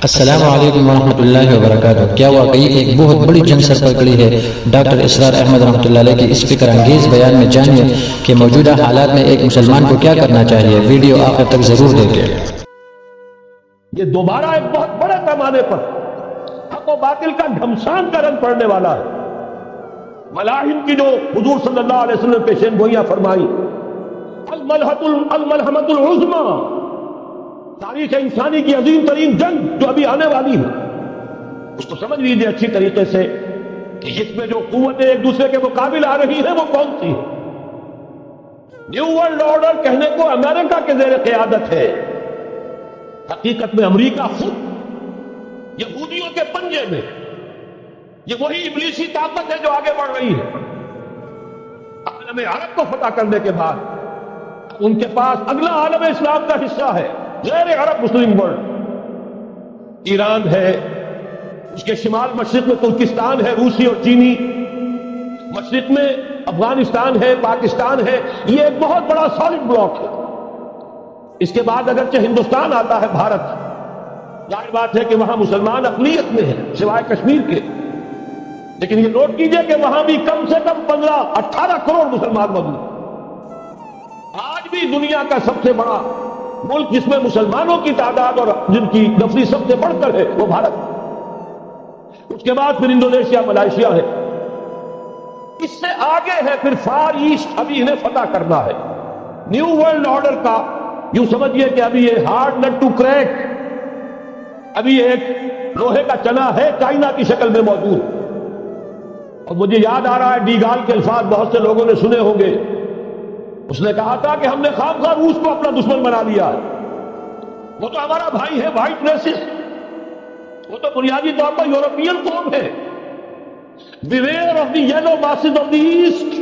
السلام علیکم ورحمۃ اللہ وبرکاتہ۔ کیا واقعی ایک بہت بڑی جنگ سر پر کھڑی ہے؟ ڈاکٹر اسرار احمد رحمۃ اللہ علیہ کے اس فکر انگیز بیان میں جانیے کہ موجودہ حالات میں ایک مسلمان کو کیا کرنا چاہیے۔ ویڈیو آخر تک ضرور دیکھیں۔ یہ دوبارہ ایک بہت بڑے پیمانے پر حق و باطل کا گھمسان کا رنگ پڑنے والا ہے۔ ملاحم کی جو حضور صلی اللہ علیہ وسلم نے پیشین گوئیاں فرمائی، الملحمۃ العظمیٰ، تاریخ انسانی کی عظیم ترین جنگ جو ابھی آنے والی ہے، اس کو سمجھ لیجیے اچھی طریقے سے کہ اس میں جو قوتیں ایک دوسرے کے مقابل آ رہی ہیں وہ کون سی ہیں۔ نیو ورلڈ آرڈر کہنے کو امریکہ کے زیر قیادت ہے، حقیقت میں امریکہ خود یہودیوں کے پنجے میں، یہ وہی ابلیسی طاقت ہے جو آگے بڑھ رہی ہے۔ عالم عرب کو فتح کرنے کے بعد ان کے پاس اگلا عالم اسلام کا حصہ ہے غیر عرب مسلم ورلڈ، ایران ہے، اس کے شمال مشرق میں ترکستان ہے، روسی اور چینی، مشرق میں افغانستان ہے، پاکستان ہے، یہ ایک بہت بڑا سالڈ بلاک ہے۔ اس کے بعد اگرچہ ہندوستان آتا ہے، بھارت، ظاہر بات ہے کہ وہاں مسلمان اقلیت میں ہیں سوائے کشمیر کے، لیکن یہ نوٹ کیجئے کہ وہاں بھی کم سے کم 15-18 کروڑ مسلمان موجود ہیں۔ آج بھی دنیا کا سب سے بڑا ملک جس میں مسلمانوں کی تعداد اور جن کی نفری سب سے بڑھ کر ہے وہ بھارت، اس کے بعد پھر انڈونیشیا، ملائیشیا ہے، اس سے آگے ہے پھر فار ایسٹ، ابھی انہیں فتح کرنا ہے۔ نیو ورلڈ آرڈر کا یوں سمجھیے کہ ابھی یہ ہارڈ نٹ ٹو کریک، ابھی ایک لوہے کا چنا ہے چائنا کی شکل میں موجود، اور مجھے یاد آ رہا ہے ڈی گال کے الفاظ بہت سے لوگوں نے سنے ہوں گے۔ اس نے کہا تھا کہ ہم نے خام خواہ روس کو اپنا دشمن بنا لیا ہے، وہ تو ہمارا بھائی ہے، وائٹ ریسس، وہ تو بنیادی طور پر یورپین قوم ہے۔ Beware of the yellow masses of the east,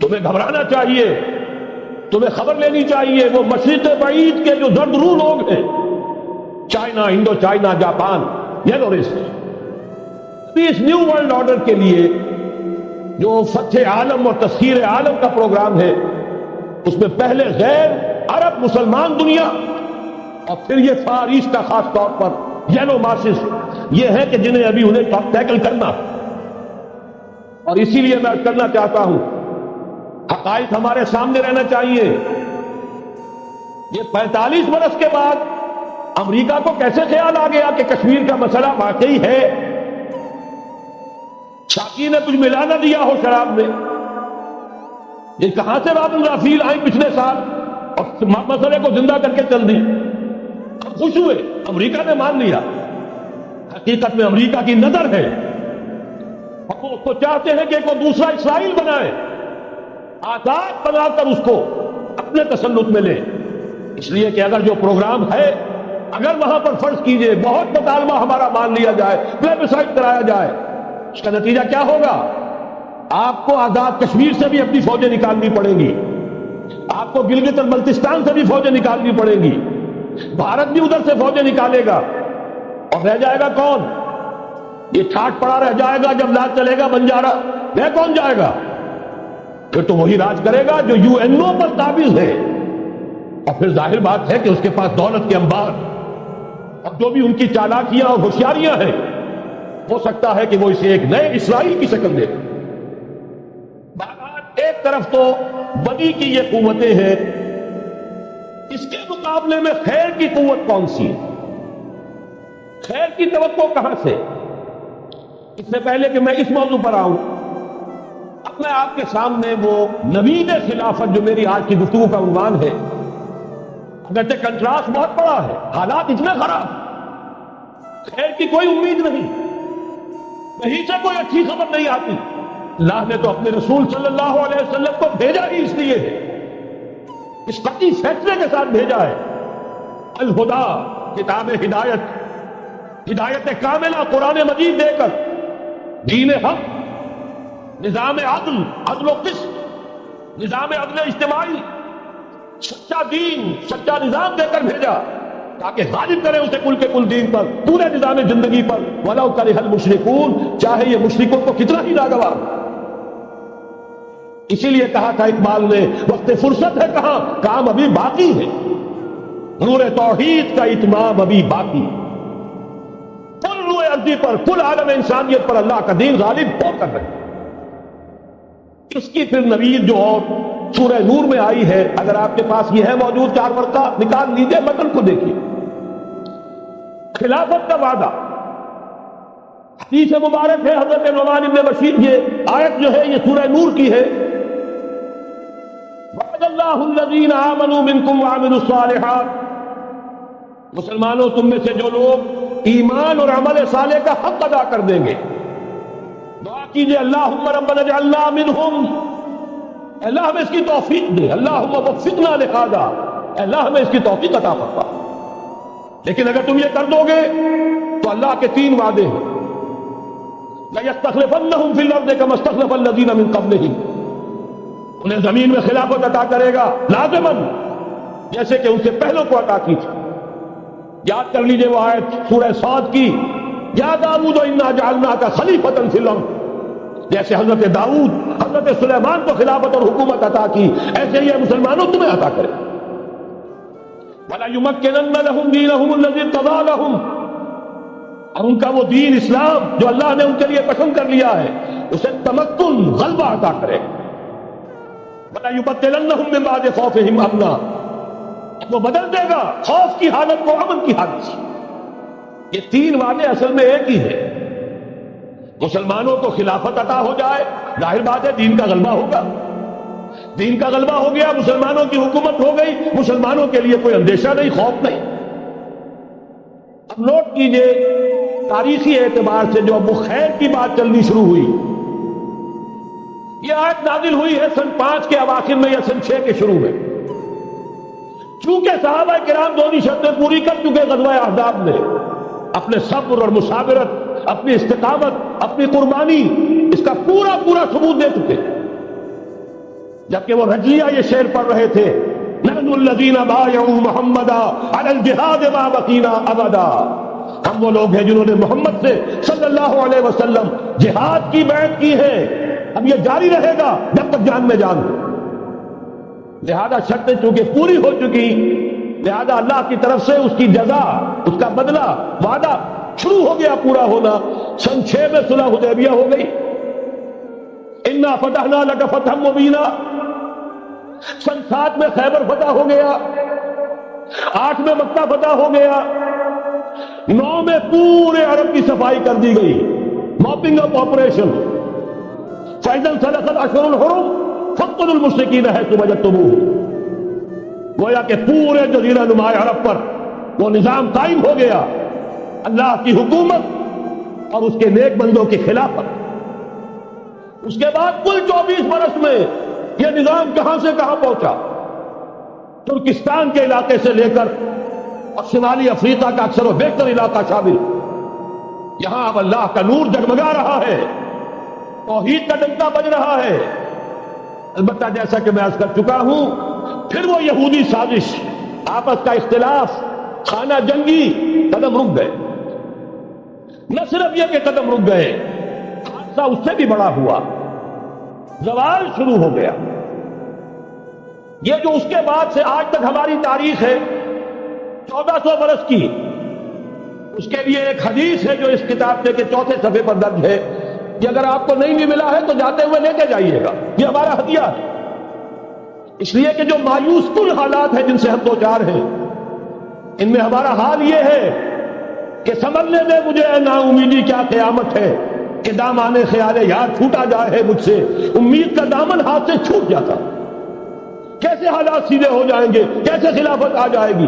تمہیں گھبرانا چاہیے، تمہیں خبر لینی چاہیے، وہ مشرق بعید کے جو زرد رو لوگ ہیں، China, Indo China, Japan, yellow race. اس نیو ورلڈ آرڈر کے لیے جو فتح عالم اور تسخیر عالم کا پروگرام ہے، اس میں پہلے غیر عرب مسلمان دنیا اور پھر یہ فار ایسٹ کا خاص طور پر یلو ماسز، یہ ہے کہ جنہیں ابھی انہیں ٹیکل کرنا، اور اسی لیے میں کرنا چاہتا ہوں حقائق ہمارے سامنے رہنا چاہیے۔ یہ 45 برس کے بعد امریکہ کو کیسے خیال آ گیا کہ کشمیر کا مسئلہ واقعی ہے، شاکی نے کچھ ملا نہ دیا ہو شراب میں، یہ کہاں سے باب الرافیل آئی پچھلے سال اور مسئلے کو زندہ کر کے چل دی؟ ہم خوش ہوئے، امریکہ نے مان لیا۔ حقیقت میں امریکہ کی نظر ہے، ہم اس کو چاہتے ہیں کہ کوئی دوسرا اسرائیل بنائے، آزاد بنا کر اس کو اپنے تسلط میں لے۔ اس لیے کہ اگر جو پروگرام ہے، اگر وہاں پر فرض کیجئے بہت مطالبہ ہمارا مان لیا جائے، پلیبسائٹ کرایا جائے، اس کا نتیجہ کیا ہوگا؟ آپ کو آزاد کشمیر سے بھی اپنی فوجیں نکالنی پڑیں گی، آپ کو گلگت اور بلتستان سے بھی فوجیں نکالنی پڑیں گی، بھارت بھی ادھر سے فوجیں نکالے گا، اور رہ جائے گا کون؟ یہ ٹھاٹ پڑا رہ جائے گا جب لاج چلے گا بنجارا، رہ کون جائے گا؟ پھر تو وہی راج کرے گا جو یو این او پر قابض ہے، اور پھر ظاہر بات ہے کہ اس کے پاس دولت کے انبار اور جو بھی ان کی چالاکیاں اور ہوشیاریاں ہیں، ہو سکتا ہے کہ وہ اسے ایک نئے اسرائیل کی شکل دے۔ ایک طرف تو بدی کی یہ قوتیں ہیں، اس کے مقابلے میں خیر کی قوت کون سی ہے؟ خیر کی توقع کہاں سے؟ اس سے پہلے کہ میں اس موضوع پر آؤں، اب میں آپ کے سامنے وہ نوید خلافت جو میری آج کی گفتگو کا عنوان ہے، اگرچہ کنٹراسٹ بہت بڑا ہے، حالات اتنے خراب، خیر کی کوئی امید نہیں، کہیں سے کوئی اچھی خبر نہیں آتی۔ اللہ نے تو اپنے رسول صلی اللہ علیہ وسلم کو بھیجا ہی اس لیے ہے، اس قطعی فیصلے کے ساتھ بھیجا ہے، الہدا، کتاب ہدایت، ہدایت کاملہ قرآن مجید دے کر، دین حق، نظام عدل، عدل و قسط، نظام عدل اجتماعی، سچا دین، سچا نظام دے کر بھیجا تاکہ غالب کرے اسے کل کے کل دین پر، پورے نظام زندگی پر، وَلَوْ كَرِهَ الْمُشْرِكُونَ، چاہے یہ مشرکوں کو کتنا ہی ناگوار۔ اسی لیے کہا تھا اقبال نے، وقت فرصت ہے کہاں، کام ابھی باقی ہے، نور توحید کا اتمام ابھی باقی۔ مرضی پر کل عالم انسانیت پر اللہ کا دین غالب ہو کر رہے. اس کی پھر نوید جو اور سورہ نور میں آئی ہے، اگر آپ کے پاس یہ ہے موجود 4 ورقہ نکال لیجئے، متن کو دیکھیے. خلافت کا وعدہ حدیث مبارک ہے حضرت نعمان بن بشیر، یہ آیت جو ہے یہ سورہ نور کی ہے. وعد اللہ الذین آمنوا منکم وعملوا الصالحات، مسلمانوں تم میں سے جو لوگ ایمان اور عمل صالح کا حق ادا کر دیں گے، دعا کیجئے اللہم ربنا اجعلنا منہم، اللہ ہمیں اس کی توفیق دے، اللہم وفقنا لہذا، اللہ ہمیں اس کی توفیق عطا فرما. لیکن اگر تم یہ کر دو گے تو اللہ کے 3 وعدے ہیں. لَيَسْتَخْلِفَنَّهُمْ فِي الْأَرْضِ كَمَا اسْتَخْلَفَ الَّذِينَ مِنْ قَبْلِهِمْ، انہیں زمین میں خلافت عطا کرے گا لازماً، جیسے کہ ان سے پہلوں کو عطا کی تھی. یاد کر لیجئے وہ آیت سورہ صاد کی، یا داؤد انا جعلناک خلیفۃ فی الارض، جیسے حضرت داؤد حضرت سلیمان کو خلافت اور حکومت عطا کی، ایسے ہی مسلمانوں تمہیں عطا کرے. وَلَيُمَكِّنَنَّ لَهُمْ دِينَهُمُ الَّذِي ارْتَضَىٰ لَهُمْ، اور ان کا وہ دین اسلام جو اللہ نے ان کے لیے پسند کر لیا ہے اسے تمکن غلبہ عطا کرے. وَلَيُبَدِّلَنَّهُمْ مِن بَعْدِ خَوْفِهِمْ أَمْنًا، وہ بدل دے گا خوف کی حالت کو امن کی حالت سے. یہ 3 وعدے اصل میں ایک ہی ہے. مسلمانوں کو خلافت عطا ہو جائے، ظاہر بات ہے دین کا غلبہ ہوگا. دین کا غلبہ ہو گیا، مسلمانوں کی حکومت ہو گئی، مسلمانوں کے لیے کوئی اندیشہ نہیں، خوف نہیں. اب نوٹ کیجئے تاریخی اعتبار سے جو اب وہ خیر کی بات چلنی شروع ہوئی، یہ آیت نازل ہوئی ہے سن 5 کے اواخر میں یا سن 6 کے شروع میں. چونکہ صحابہ کرام دونوں شرطیں پوری کر چکے غزوہ احزاب میں، اپنے صبر اور مصابرت، اپنی استقامت، اپنی قربانی، اس کا پورا ثبوت دے چکے. جبکہ وہ رجلیہ یہ شعر پڑھ رہے تھے، نحن الذین بایعوا محمدا علی الجہاد ما بقینا ابدا، ہم وہ لوگ ہیں جنہوں نے محمد سے صلی اللہ علیہ وسلم جہاد کی بیعت کی ہے، اب یہ جاری رہے گا جب تک جان میں جان. لہذا شرطیں چونکہ پوری ہو چکی، لہذا اللہ کی طرف سے اس کی جزا، اس کا بدلہ، وعدہ شروع ہو گیا پورا ہونا. سن 6 میں صلح حدیبیہ ہو گئی، انا فتحنا لک فتحا مبینا. سن 7 میں خیبر فتح ہو گیا، 8 میں مکہ فتح ہو گیا، 9 میں پورے عرب کی صفائی کر دی گئی، موپنگ اپ آپریشن. فَإِذَا انْسَلَخَ الْأَشْهُرُ الْحُرُمُ فَاقْتُلُوا الْمُشْرِكِينَ حَيْثُ وَجَدتُّمُوهُمْ. گویا کہ پورے جزیرہ نما عرب پر وہ نظام قائم ہو گیا، اللہ کی حکومت اور اس کے نیک بندوں کی خلافت. اس کے بعد کل 24 برس میں یہ نظام کہاں سے کہاں پہنچا. ترکستان کے علاقے سے لے کر اور شمالی افریقہ کا اکثر و بیشتر علاقہ شامل، یہاں اب اللہ کا نور جگمگا رہا ہے، توحید کا ڈنکا بج رہا ہے. البتہ جیسا کہ میں عرض کر چکا ہوں، پھر وہ یہودی سازش، آپس کا اختلاف، خانہ جنگی قدم رک گئے. نہ صرف یہ کہ قدم رک گئے، حادثہ اس سے بھی بڑا ہوا، زوال شروع ہو گیا. یہ جو اس کے بعد سے آج تک ہماری تاریخ ہے 1400 برس کی، اس کے لیے ایک حدیث ہے جو اس کتاب کے 4 صفحے پر درج ہے. کہ اگر آپ کو نہیں بھی ملا ہے تو جاتے ہوئے لے کے جائیے گا، یہ ہمارا ہدیہ ہے. اس لیے کہ جو مایوس کن حالات ہیں جن سے ہم دو چار ہیں، ان میں ہمارا حال یہ ہے کہ سمجھنے دے مجھے اے نا امیدی کیا قیامت ہے، کہ دامان خیال یار چھوٹا جائے ہے مجھ سے، امید کا دامن ہاتھ سے چھوٹ جاتا. کیسے حالات سیدھے ہو جائیں گے، کیسے خلافت آ جائے گی.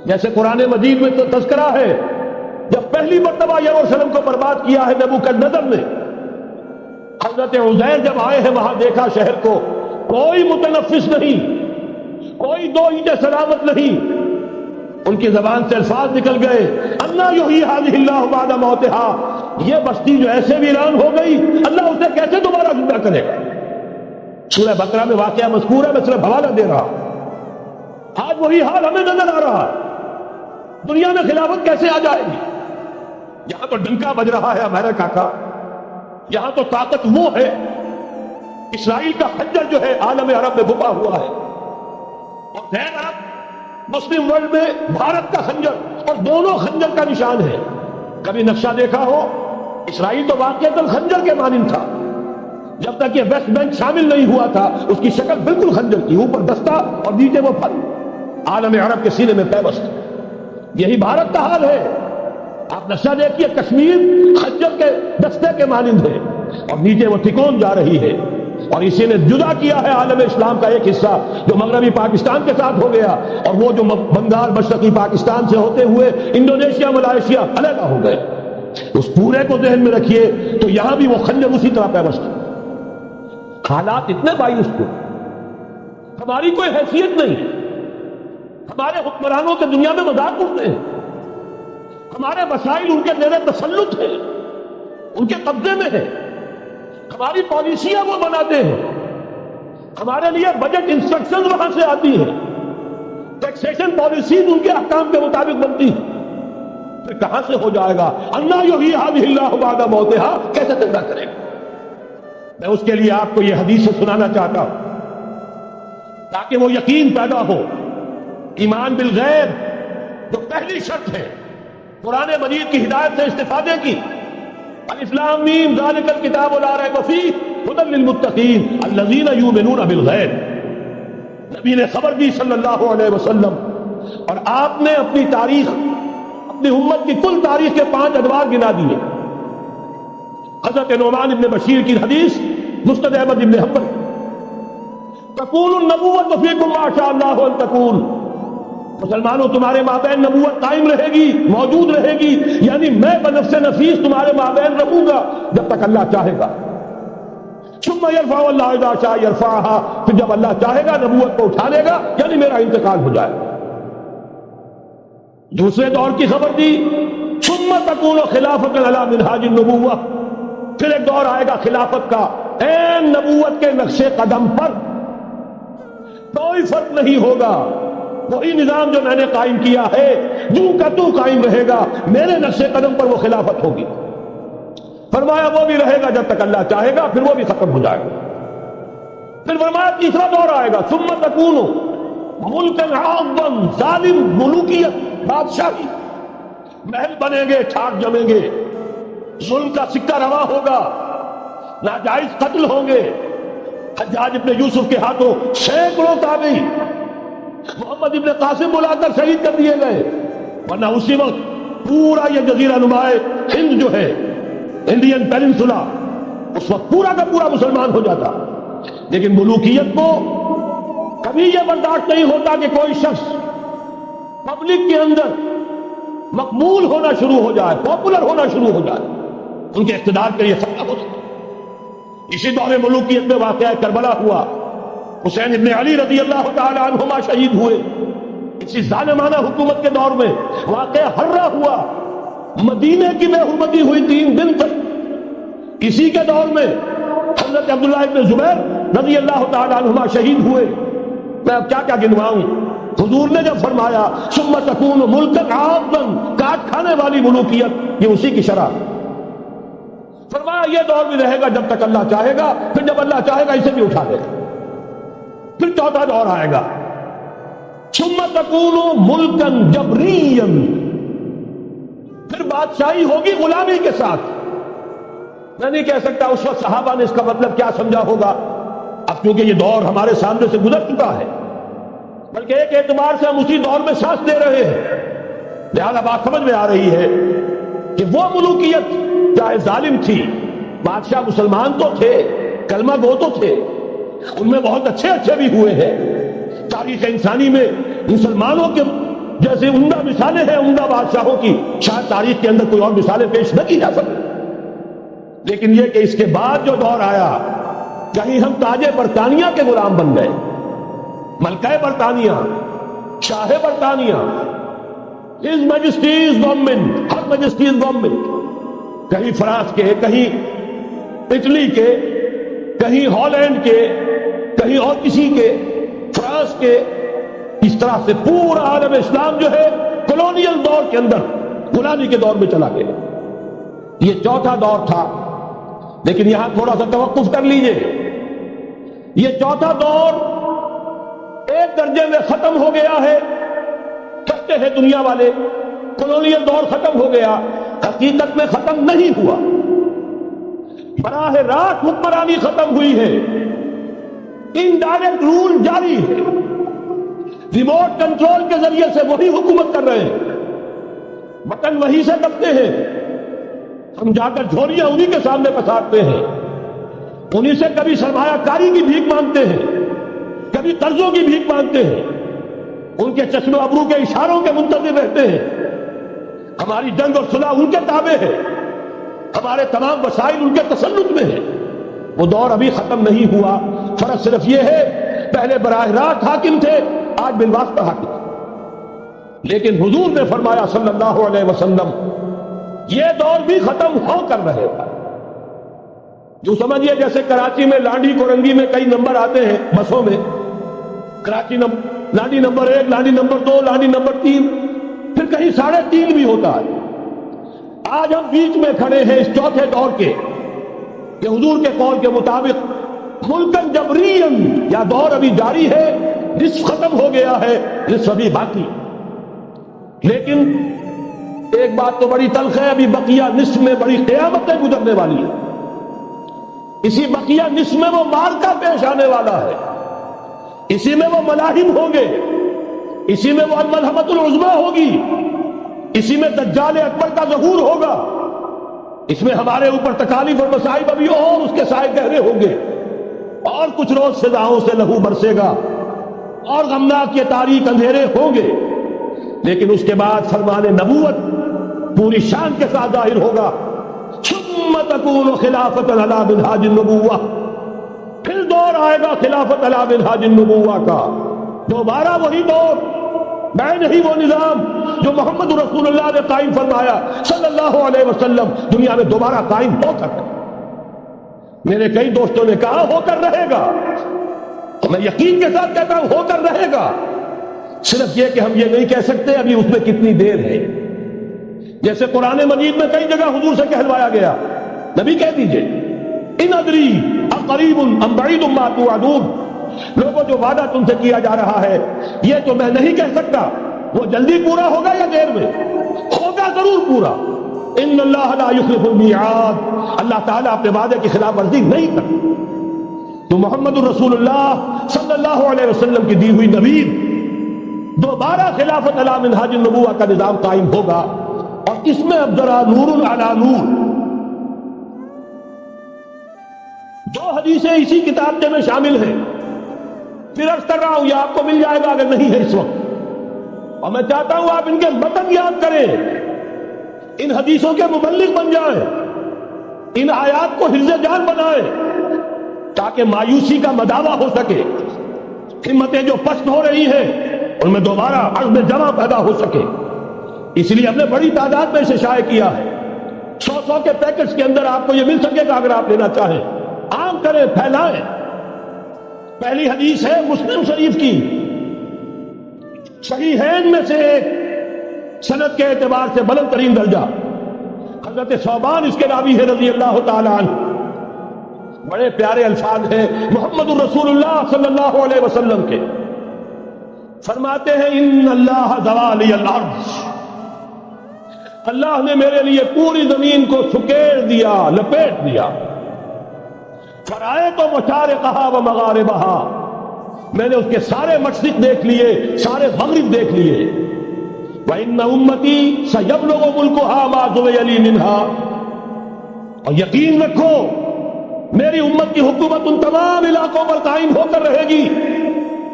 جیسے قرآن مجید میں تو تذکرہ ہے، جب پہلی مرتبہ یروشلم کو برباد کیا ہے نبوکدنضر نے، حضرت عزیر جب آئے ہیں وہاں دیکھا شہر کو، کوئی متنفس نہیں، کوئی 2 اینٹ سلامت نہیں. ان کی زبان سے الفاظ نکل گئے، انا یحیی ھذہ اللہ بعد موتھا، یہ بستی جو ایسے ویران ہو گئی اللہ اسے کیسے دوبارہ زندہ کرے گا. سورہ بقرہ میں واقعہ مذکور ہے، میں صرف حوالہ دے رہا. آج وہی حال ہمیں نظر آ رہا ہے. دنیا میں خلافت کیسے آ جائے گی؟ یہاں تو ڈنکا بج رہا ہے امریکہ کا، یہاں تو طاقت وہ ہے، اسرائیل کا خنجر جو ہے عالم عرب میں گھپا ہوا ہے، اور غیر عرب مسلم ورلڈ میں بھارت کا خنجر، اور دونوں خنجر کا نشان ہے. کبھی نقشہ دیکھا ہو؟ اسرائیل تو واقعتاً خنجر کے مانند تھا، جب تک یہ ویسٹ بینک شامل نہیں ہوا تھا اس کی شکل بالکل خنجر کی، اوپر دستہ اور نیچے وہ پھل، عالم عرب کے سینے میں پیوست۔ یہی بھارت کا حال ہے۔ آپ نقشہ دیکھیے، کشمیر خنجر کے دستے کے مانند ہے اور نیچے وہ تکون جا رہی ہے، اور اسی نے جدا کیا ہے عالم اسلام کا ایک حصہ جو مغربی پاکستان کے ساتھ ہو گیا، اور وہ جو بنگال مشرقی پاکستان سے ہوتے ہوئے انڈونیشیا ملائیشیا علیحدہ ہو گئے۔ اس پورے کو ذہن میں رکھیے تو یہاں بھی وہ خنجر اسی طرح پیوست ہے۔ حالات اتنے مایوس کو، ہماری کوئی حیثیت نہیں، ہمارے حکمرانوں کے دنیا میں مذاق اڑتے ہیں، ہمارے وسائل ان کے زیر تسلط ہیں، ان کے قبضے میں ہے، ہماری پالیسیاں وہ بناتے ہیں، ہمارے لیے بجٹ انسٹرکشن وہاں سے آتی ہے، ٹیکسیشن پالیسیز ان کے احکام کے مطابق بنتی ہے، پھر کہاں سے ہو جائے گا؟ انا یحیی ہذہ اللہ بعد موتہا، کیسے زندہ کرے گا؟ میں اس کے لیے آپ کو یہ حدیث سنانا چاہتا ہوں تاکہ وہ یقین پیدا ہو۔ ایمان بالغیب جو پہلی شرط ہے قرآن مجید کی ہدایت سے استفادے کی، الف لام میم ذالک الکتاب لا ریب فیہ ھدی للمتقین الذین یؤمنون بالغیب۔ نبی نے خبر دی صلی اللہ علیہ وسلم، اور آپ نے اپنی تاریخ، اپنی امت کی کل تاریخ کے 5 ادوار گنا دیے۔ حضرت نعمان ابن بشیر کی حدیث مسند احمد ابن حنبل، تکون النبوۃ فیکم ما شاء اللہ ان تکون، مسلمانوں تمہارے مابین نبوت قائم رہے گی، موجود رہے گی، یعنی میں بنفس نفیس تمہارے مابین رہوں گا جب تک اللہ چاہے گا۔ ثم یرفع اللہ اذا شاء یرفعها، پھر جب اللہ چاہے گا نبوت کو اٹھا لے گا، یعنی میرا انتقال ہو جائے گا۔ دوسرے دور کی خبر دی، ثم تکون خلافۃ علی منہاج النبوۃ، پھر ایک دور آئے گا خلافت کا این نبوت کے نقش قدم پر، کوئی فرق نہیں ہوگا، وہی نظام جو میں نے قائم کیا ہے جو کا تو قائم رہے گا، میرے نقش قدم پر وہ خلافت ہوگی۔ فرمایا وہ بھی رہے گا جب تک اللہ چاہے گا، پھر وہ بھی ختم ہو جائے گا۔ پھر فرمایا تیسرا دور آئے گا، ثم تکون ملکا عاظما، ظالم ملوکیت، بادشاہی، محل بنیں گے، ٹھاٹ جمیں گے، ظلم کا سکہ روا ہوگا، ناجائز قتل ہوں گے۔ حجاج ابن یوسف کے ہاتھوں سینکڑوں تابعی محمد ابن قاسم بلا کر شہید کر دیے گئے، ورنہ اسی وقت پورا یہ جزیرہ نما ہند جو ہے، انڈین پیننسولا، اس وقت پورا کا پورا مسلمان ہو جاتا۔ لیکن ملوکیت کو کبھی یہ برداشت نہیں ہوتا کہ کوئی شخص پبلک کے اندر مقبول ہونا شروع ہو جائے، پاپولر ہونا شروع ہو جائے، ان کے اقتدار کے لیے خطرہ ہو سکتا۔ اسی دور ملوکیت میں واقعہ کربلا ہوا، حسین ابن علی رضی اللہ تعالی عنہما شہید ہوئے۔ اسی ظالمانہ حکومت کے دور میں واقعہ ہررا ہوا، مدینے کی بے حرمتی ہوئی 3 دن تک۔ اسی کے دور میں حضرت عبداللہ ابن زبیر رضی اللہ تعالی عنہما شہید ہوئے۔ میں اب کیا کیا گنواؤں؟ حضور نے جب فرمایا ثم تکون ملکا عاظما، کاٹ کھانے والی ملوکیت، یہ اسی کی شرح۔ فرمایا یہ دور بھی رہے گا جب تک اللہ چاہے گا، پھر جب اللہ چاہے گا اسے بھی اٹھا دے گا۔ پھر چوتھا دور آئے گا، ثم تکون ملکا جبریا، پھر بادشاہی ہوگی غلامی کے ساتھ۔ میں نہیں کہہ سکتا اس وقت صحابہ نے اس کا مطلب کیا سمجھا ہوگا، اب کیونکہ یہ دور ہمارے سامنے سے گزر چکا ہے، بلکہ ایک اعتبار سے ہم اسی دور میں سانس لے رہے ہیں، لہذا بات سمجھ میں آ رہی ہے کہ وہ ملوکیت چاہے ظالم تھی، بادشاہ مسلمان تو تھے، کلمہ گو تو تھے، ان میں بہت اچھے اچھے بھی ہوئے ہیں۔ تاریخ انسانی میں مسلمانوں کے جیسے عمدہ مثالیں ہیں عمدہ بادشاہوں کی، شاید تاریخ کے اندر کوئی اور مثالیں پیش نہ کی جا سکتی۔ لیکن یہ کہ اس کے بعد جو دور آیا، کہیں ہم تاج برطانیہ کے غلام بن گئے، ملکہ برطانیہ، شاہ برطانیہ، ہز میجسٹیز گورنمنٹ، ہر میجسٹیز گورنمنٹ، کہیں فرانس کے، کہیں اٹلی کے، کہیں ہالینڈ کے، کہیں اور کسی کے، فرانس کے، اس طرح سے پورا عالم اسلام جو ہے کولونیل دور کے اندر غلامی کے دور میں چلا گیا۔ یہ چوتھا دور تھا، لیکن یہاں تھوڑا سا توقف کر لیجئے، یہ چوتھا دور ایک درجے میں ختم ہو گیا ہے، کہتے ہیں دنیا والے کولونیل دور ختم ہو گیا، حقیقت میں ختم نہیں ہوا، براہ راست حکمرانی ختم ہوئی ہے، انڈائریکٹ رول جاری ہے، ریموٹ کنٹرول کے ذریعے سے وہی حکومت کر رہے ہیں، بٹن وہی سے دبتے ہیں، ہم جا کر جھولیاں انہی کے سامنے پسارتے ہیں، انہی سے کبھی سرمایہ کاری کی بھیک مانگتے ہیں، کبھی قرضوں کی بھیک مانگتے ہیں، ان کے چشم و ابرو کے اشاروں کے منتظر رہتے ہیں، ہماری جنگ اور صلح ان کے تابع ہے، ہمارے تمام وسائل ان کے تسلط میں ہیں۔ وہ دور ابھی ختم نہیں ہوا، فرق صرف یہ ہے پہلے براہ راست حاکم تھے، آج بالواسطہ حاکم۔ لیکن حضور نے فرمایا صلی اللہ علیہ وسلم یہ دور بھی ختم ہو کر رہے گا۔ جو سمجھیے جیسے کراچی میں لانڈی کورنگی میں کئی نمبر آتے ہیں بسوں میں، Karachi Landhi number 1، Landhi number 2، Landhi number 3، پھر کہیں 3.5 بھی ہوتا ہے۔ آج ہم بیچ میں کھڑے ہیں اس چوتھے دور کے کہ حضور کے قول کے مطابق ملکن جبرین، یا دور ابھی جاری ہے، نصف ختم ہو گیا ہے، نصف ابھی باقی۔ لیکن ایک بات تو بڑی تلخ ہے، ابھی بقیہ نصف میں بڑی قیامتیں گزرنے والی ہیں، اسی بقیہ نصف میں وہ معرکہ پیش آنے والا ہے، اسی میں وہ ملاحم ہوں گے، اسی میں وہ الملحمۃ العظمیٰ ہوگی، اسی میں دجال اکبر کا ظہور ہوگا، اس میں ہمارے اوپر تکالیف اور مصائب ابھی اور اس کے سائے گہرے ہوں گے، اور کچھ روز سزاؤں سے لہو برسے گا، اور غمناک یہ تاریک اندھیرے ہوں گے، لیکن اس کے بعد فرمان نبوت پوری شان کے ساتھ ظاہر ہوگا۔ ثم تکون خلافت علی منہاج النبوہ، پھر دور آئے گا خلافت علی منہاج النبوہ کا، دوبارہ وہی دور، میں نہیں وہ نظام جو محمد رسول اللہ نے قائم فرمایا صلی اللہ علیہ وسلم، دنیا میں دوبارہ قائم ہو کر رہے گا۔ میرے کئی دوستوں نے کہا ہو کر رہے گا، میں یقین کے ساتھ کہتا ہوں ہو کر رہے گا، صرف یہ کہ ہم یہ نہیں کہہ سکتے ابھی اس میں کتنی دیر ہے۔ جیسے قرآن مجید میں کئی جگہ حضور سے کہلوایا گیا، نبی کہہ دیجئے ان ادری اقریب ام بعید ما توعدون، لوگوں جو وعدہ تم سے کیا جا رہا ہے یہ تو میں نہیں کہہ سکتا وہ جلدی پورا ہوگا یا دیر میں، ہوگا ضرور پورا۔ ان اللہ لا یخلف المیعاد، اللہ تعالیٰ اپنے وعدے کی خلاف ورزی نہیں کرتا۔ تو محمد الرسول اللہ صلی اللہ علیہ وسلم کی دی ہوئی نوید، دوبارہ خلافت علی منہاج النبوہ کا نظام قائم ہوگا، اور اس میں اب ذرا نور علی نور، جو حدیثیں اسی کتابچے میں شامل ہیں، پھر عرض کر رہا ہوں یہ آپ کو مل جائے گا اگر نہیں ہے اس وقت، اور میں چاہتا ہوں آپ ان کے متن یاد کریں، ان حدیثوں کے مبلغ بن جائیں، ان آیات کو حفظ جان بنائیں، تاکہ مایوسی کا مداوع ہو سکے، ہمتیں جو پست ہو رہی ہیں ان میں دوبارہ عزم جمع پیدا ہو سکے۔ اس لیے ہم نے بڑی تعداد میں اسے شائع کیا ہے، 100 کے پیکٹس کے اندر آپ کو یہ مل سکے گا اگر آپ لینا چاہیں، عام کریں، پھیلائیں۔ پہلی حدیث ہے مسلم شریف کی، صحیحین میں سے ایک، سند کے اعتبار سے بلند ترین درجہ، حضرت ثوبان اس کے راوی ہے رضی اللہ تعالی عنہ، بڑے پیارے الفاظ ہیں محمد الرسول اللہ صلی اللہ علیہ وسلم کے، فرماتے ہیں ان اللہ زوالی الارض، اللہ نے میرے لیے پوری زمین کو سکیڑ دیا، لپیٹ دیا، فرائے تو مشارقہا و مغاربہا، میں نے اس کے سارے مشرق دیکھ لیے، سارے مغرب دیکھ لیے، وَإِنَّ أُمَّتِي سَيَبْلُغُ مُلْكُهَا مَا زُوِيَ لِي مِنْهَا، اور یقین رکھو میری امت کی حکومت ان تمام علاقوں پر قائم ہو کر رہے گی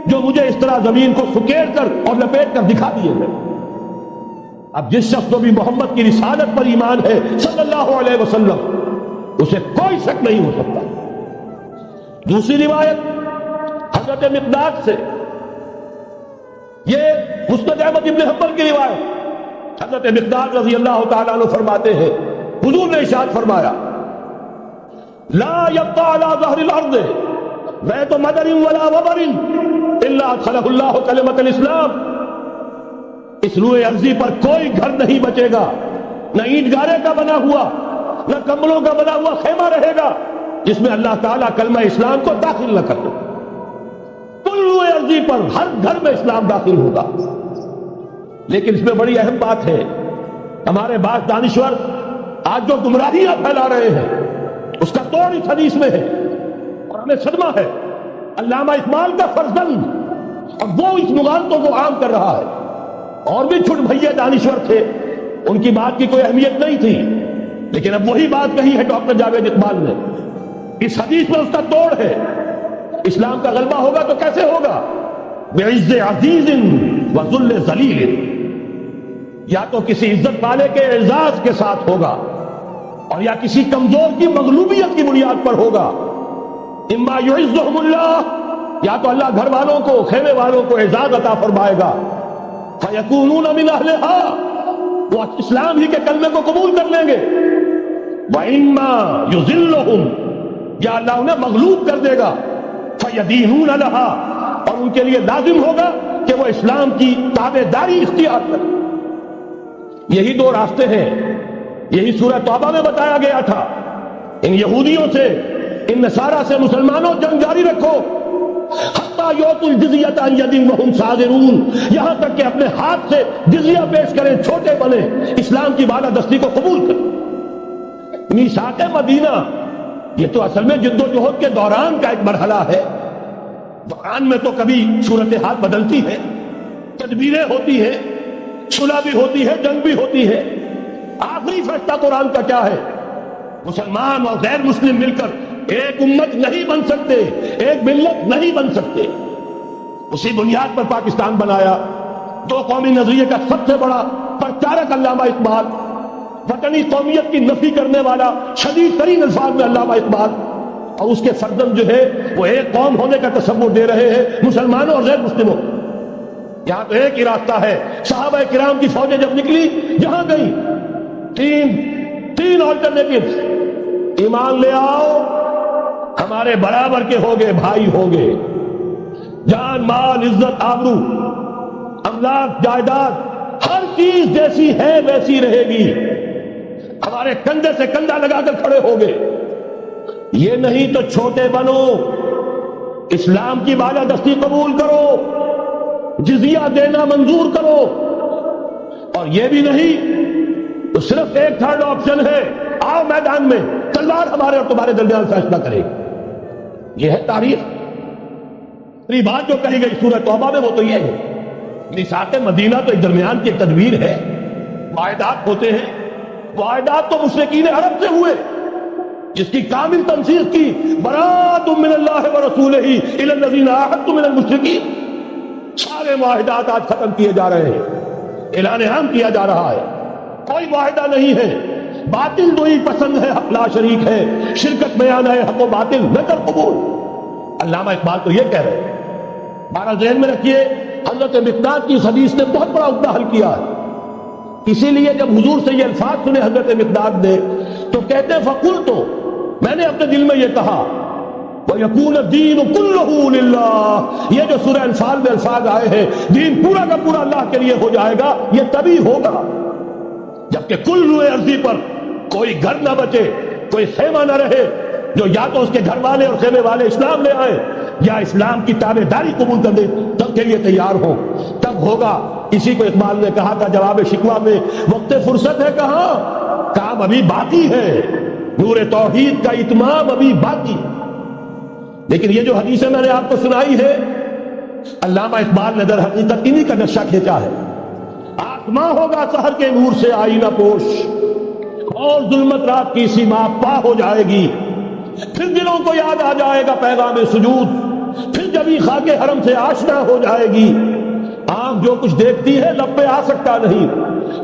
جو مجھے اس طرح زمین کو سکیڑ کر اور لپیٹ کر دکھا دیے ہیں۔ اب جس شخص کو بھی محمد کی رسالت پر ایمان ہے صلی اللہ علیہ وسلم، اسے کوئی شک نہیں ہو سکتا۔ دوسری روایت حضرت مقداد سے، یہ مسند احمد ابن حنبل کی روایت، حضرت مقداد رضی اللہ تعالیٰ عنہ فرماتے ہیں حضور نے ارشاد فرمایا لا يبقى على ظهر الارض بیت مدر ولا وبر الا ادخله اللہ کلمۃ الاسلام، اس روئے ارضی پر کوئی گھر نہیں بچے گا، نہ اینٹ گارے کا بنا ہوا نہ کمبلوں کا بنا ہوا خیمہ رہے گا جس میں اللہ تعالیٰ کلمہ اسلام کو داخل نہ کر دے۔ کل روئے ارضی پر ہر گھر میں اسلام داخل ہوگا۔ لیکن اس میں بڑی اہم بات ہے، ہمارے بعض دانشور آج جو گمراہیاں پھیلا رہے ہیں اس کا توڑ اس حدیث میں ہے، اور ہمیں صدمہ ہے علامہ اقبال کا فرزند، اور وہ اس مغالطوں کو عام کر رہا ہے۔ اور بھی چھٹ بھئیے دانشور تھے، ان کی بات کی کوئی اہمیت نہیں تھی، لیکن اب وہی بات کہی ہے ڈاکٹر جاوید اقبال نے۔ اس حدیث میں اس کا توڑ ہے۔ اسلام کا غلبہ ہوگا تو کیسے ہوگا؟ بعز عزیز وذل ذلیل، یا تو کسی عزت والے کے اعزاز کے ساتھ ہوگا، اور یا کسی کمزور کی مغلوبیت کی بنیاد پر ہوگا۔ اما یعزہم اللہ، یا تو اللہ گھر والوں کو، خیمے والوں کو اعزاز عطا فرمائے گا، فیکونون من اہلہا، وہ اسلام ہی کے کلمے کو قبول کر لیں گے۔ وَإِمَّا يُذِلُّهُمْ، یا اللہ انہیں مغلوب کر دے گا، فَيَدِينُونَ لَهَا، اور ان کے لیے لازم ہوگا کہ وہ اسلام کی تابعداری اختیار کریں۔ یہی دو راستے ہیں، یہی سورہ توبہ میں بتایا گیا تھا۔ ان یہودیوں سے، ان نصارہ سے مسلمانوں جنگ جاری رکھو، حتیٰ یؤتوا الجزیۃ عن ید وہم صاغرون، یہاں تک کہ اپنے ہاتھ سے جزیہ پیش کریں، چھوٹے بنے، اسلام کی بالادستی کو قبول کریں۔ میثاق مدینہ یہ تو اصل میں جد و جہد کے دوران کا ایک مرحلہ ہے۔ دوران میں تو کبھی صورتحال بدلتی ہے، تدبیریں ہوتی ہیں، صلح بھی ہوتی ہے، جنگ بھی ہوتی ہے۔ آخری فیصلہ قرآن کا کیا ہے؟ مسلمان اور غیر مسلم مل کر ایک امت نہیں بن سکتے، ایک ملت نہیں بن سکتے۔ اسی بنیاد پر پاکستان بنایا۔ دو قومی نظریے کا سب سے بڑا پرچارک علامہ اقبال، وطنی قومیت کی نفی کرنے والا شدید ترین الفاظ میں علامہ اقبال، اور اس کے فرزند جو ہے وہ ایک قوم ہونے کا تصور دے رہے ہیں مسلمانوں اور غیر مسلموں۔ یہاں تو ایک ہی راستہ ہے۔ صحابہ کرام کی فوجیں جب نکلی، جہاں گئی، تین آلٹرنیٹیوز: ایمان لے آؤ، ہمارے برابر کے ہوگے، بھائی ہوگے، جان مال عزت آبرو املاک جائیداد ہر چیز جیسی ہے ویسی رہے گی، ہمارے کندھے سے کندھا لگا کر کھڑے ہوگے۔ یہ نہیں تو چھوٹے بنو، اسلام کی بالادستی قبول کرو، جزیہ دینا منظور کرو، اور یہ بھی نہیں تو صرف ایک تھرڈ آپشن ہے، آؤ میدان میں، تلوار ہمارے اور تمہارے درمیان فیصلہ کرے۔ یہ ہے تاریخ۔ پہلی بات جو کہی گئی سورہ توبہ میں وہ تو یہ ہے، میثاق مدینہ تو ایک درمیان کی تدبیر ہے۔ معاہدات ہوتے ہیں، معاہدات تو مشرکین عرب سے ہوئے، جس کی کامل تنسیق کی، براءۃ من اللہ ورسولہ الی الذین عاہدتم من المشرکین۔ سارے معاہدات آج ختم کیے جا رہے ہیں، اعلان عام کیا جا رہا ہے، کوئی معاہدہ نہیں ہے۔ باطل دوئی پسند ہے، حق لا شریک ہے، شرکت بیان ہے، حق و باطل نہ کر قبول۔ علامہ اقبال تو یہ کہہ رہے ہیں۔ بارہ ذہن میں رکھیے، حضرت مقداد کی اس حدیث نے بہت بڑا عقدہ حل کیا ہے۔ اسی لیے جب حضور سے یہ الفاظ سنے حضرت مقداد نے تو کہتے ہیں فقلت، میں نے اپنے دل میں یہ کہا، وَيَكُونَ الدِّينُ كُلُّهُ لِلَّهِ، یہ جو سورہ انفال میں الفاظ آئے ہیں، دین پورا کا پورا اللہ کے لیے ہو جائے گا، یہ تبھی ہوگا جبکہ کل روئے ارضی پر کوئی گھر نہ بچے، کوئی خیمہ نہ رہے جو یا تو اس کے گھر والے اور خیمے والے اسلام لے آئے یا اسلام کی تابعداری قبول کر دیں، تب کے لیے تیار ہو، تب ہوگا۔ اسی کو اقبال نے کہا تھا جواب شکوہ میں، وقت فرصت ہے کہاں، کام ابھی باقی ہے، نور توحید کا اتمام ابھی باقی۔ لیکن یہ جو حدیثیں میں نے آپ کو سنائی ہے، علامہ اقبال نے در حقیقت انہی کا نقشہ کھینچا ہے۔ آسماں ہوگا سحر کے نور سے آئینہ پوش، اور ظلمت رات کی سیما پا ہو جائے گی، پھر دلوں کو یاد آ جائے گا پیغام سجود، پھر جبھی خاک حرم سے آشنا ہو جائے گی۔ آنکھ جو کچھ دیکھتی ہے لب پہ آ سکتا نہیں،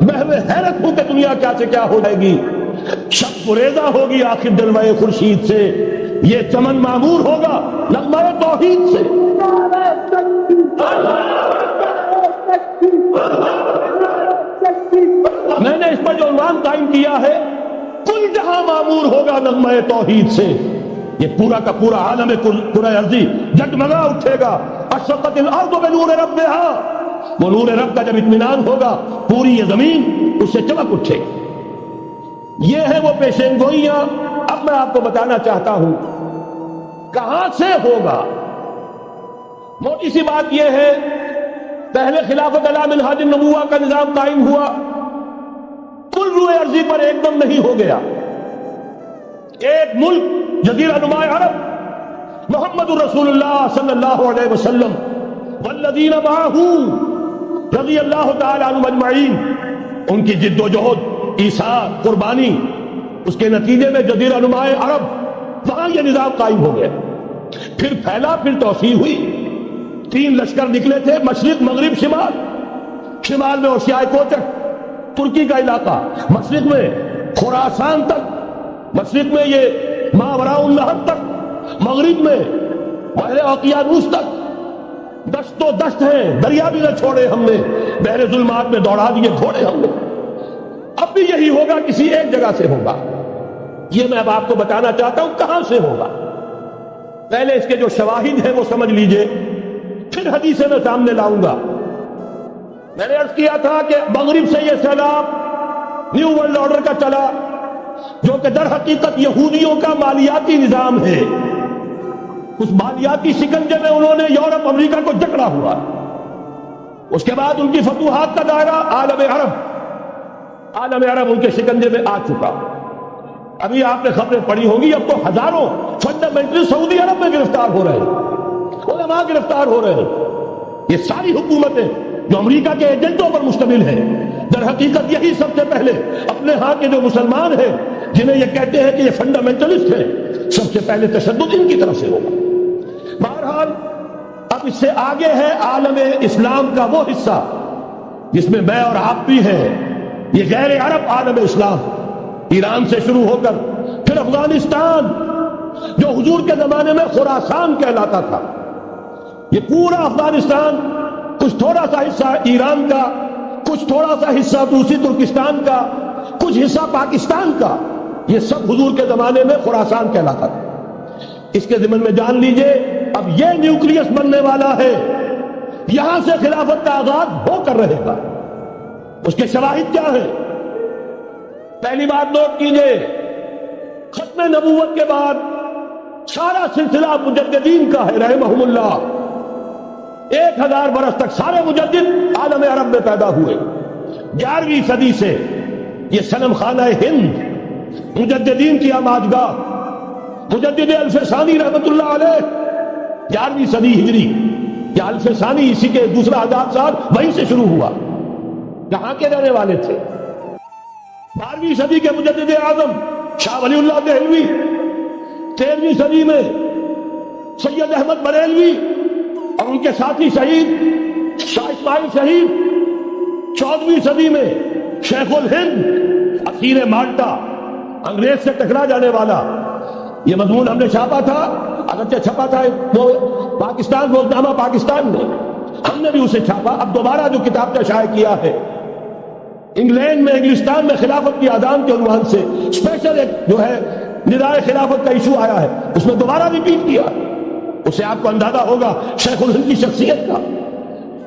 محو حیرت ہوں کہ دنیا کیا سے کیا ہو جائے گی۔ شب گریزہ ہوگی آخر جلوہ خورشید سے، یہ چمن معمور ہوگا نغمہ توحید سے۔ میں نے اس پر جو عنوان قائم کیا ہے، کل جہاں معمور ہوگا نغمہ توحید سے، یہ پورا کا پورا عالم کرۂ ارضی جگمگا اٹھے گا۔ اشرقت الارض بنور ربہا، وہ نور رب کا جب اطمینان ہوگا پوری یہ زمین اس سے چمک اٹھے گی۔ یہ ہے وہ پیشین گوئیاں۔ اب میں آپ کو بتانا چاہتا ہوں کہاں سے ہوگا۔ موٹی سی بات یہ ہے، پہلے خلافت علی منہاج النبوہ کا نظام قائم ہوا، تشکل روئے ارضی پر ایک دم نہیں ہو گیا. ایک ملک جزیرہ نما عرب محمد الرسول اللہ صلی اللہ علیہ وسلم والذین معہ رضی اللہ تعالی عنہم اجمعین، ان کی جد و جہد، ایثار، قربانی، اس کے نتیجے میں جزیرہ نما عرب وہاں یہ نظام قائم ہو گیا. پھر پھیلا، پھر توسیع ہوئی. 3 لشکر نکلے تھے، مشرق، مغرب، شمال. شمال میں اوشیائے کوچک ترکی کا علاقہ، مشرق میں خراسان تک، مشرق میں یہ ماوراء النہر تک، مغرب میں بحر اوقیانوس تک. دشت و دشت ہیں، دریا بھی نہ چھوڑے ہم نے، بحر ظلمات میں دوڑا دیے گھوڑے ہم نے. اب بھی یہی ہوگا، کسی ایک جگہ سے ہوگا. یہ میں اب آپ کو بتانا چاہتا ہوں کہاں سے ہوگا. پہلے اس کے جو شواہد ہیں وہ سمجھ لیجئے، پھر حدیثیں میں سامنے لاؤں گا. میں نے عرض کیا تھا کہ مغرب سے یہ سیلاب نیو ورلڈ آرڈر کا چلا، جو کہ در حقیقت یہودیوں کا مالیاتی نظام ہے. اس مالیاتی شکنجے میں انہوں نے یورپ، امریکہ کو جکڑا ہوا. اس کے بعد ان کی فتوحات کا دائرہ عالم عرب ان کے شکنجے میں آ چکا. ابھی آپ نے خبریں پڑھی ہوں گی، اب تو ہزاروں فنڈامنٹل سعودی عرب میں گرفتار ہو رہے ہیں، علماء گرفتار ہو رہے ہیں. یہ ساری حکومتیں جو امریکہ کے ایجنٹوں پر مشتمل ہیں، در حقیقت یہی سب سے پہلے اپنے ہاں کے جو مسلمان ہیں، جنہیں یہ کہتے ہیں کہ یہ فنڈامنٹلسٹ ہیں، سب سے پہلے تشدد ان کی طرف سے ہوگا. بہرحال اب اس سے آگے ہے عالم اسلام کا وہ حصہ جس میں میں اور آپ بھی ہیں. یہ غیر عرب عالم اسلام، ایران سے شروع ہو کر پھر افغانستان، جو حضور کے زمانے میں خراسان کہلاتا تھا. یہ پورا افغانستان، کچھ تھوڑا سا حصہ ایران کا، کچھ تھوڑا سا حصہ دوسری ترکستان کا، کچھ حصہ پاکستان کا، یہ سب حضور کے زمانے میں خراسان کہلاتا تھا. اس کے ضمن میں جان لیجئے اب یہ نیوکلیس بننے والا ہے. یہاں سے خلافت کا آغاز ہو کر رہے گا. اس کے شواہد کیا ہیں؟ پہلی بات نوٹ کیجئے، ختم نبوت کے بعد سارا سلسلہ مجددین کا ہے رحمہم اللہ. 1000 برس تک سارے مجدد عالم عرب میں پیدا ہوئے. 11ویں صدی سے یہ صنم خانہ ہند، مجددین کی آماجگاہ، مجدد الف ثانی رحمت اللہ علیہ، 11ویں صدی ہجری یا الف ثانی، اسی کے دوسرا 1000 سال وہیں سے شروع ہوا. کہاں کے رہنے والے تھے؟ 12ویں صدی کے مجدد اعظم شاہ ولی اللہ دہلوی، 13ویں صدی میں سید احمد بریلوی اور ان کے ساتھی شہید شاہ اسماعیل شہید، 14ویں صدی میں شیخ الہند اسیر مالٹا، انگریز سے ٹکرا جانے والا. یہ مضمون ہم نے چھاپا تھا، اگرچہ چھپا تھا وہ پاکستان روزنامہ پاکستان میں، ہم نے بھی اسے چھاپا. اب دوبارہ جو کتاب کا شائع کیا ہے انگلینڈ میں، انگلستان میں خلافت کی آدان کے عنوان سے اسپیشل ایک جو ہے ندائے خلافت کا ایشو آیا ہے، اس میں دوبارہ ریپیٹ کیا. اس سے آپ کو اندازہ ہوگا شیخ الہند کی شخصیت کا.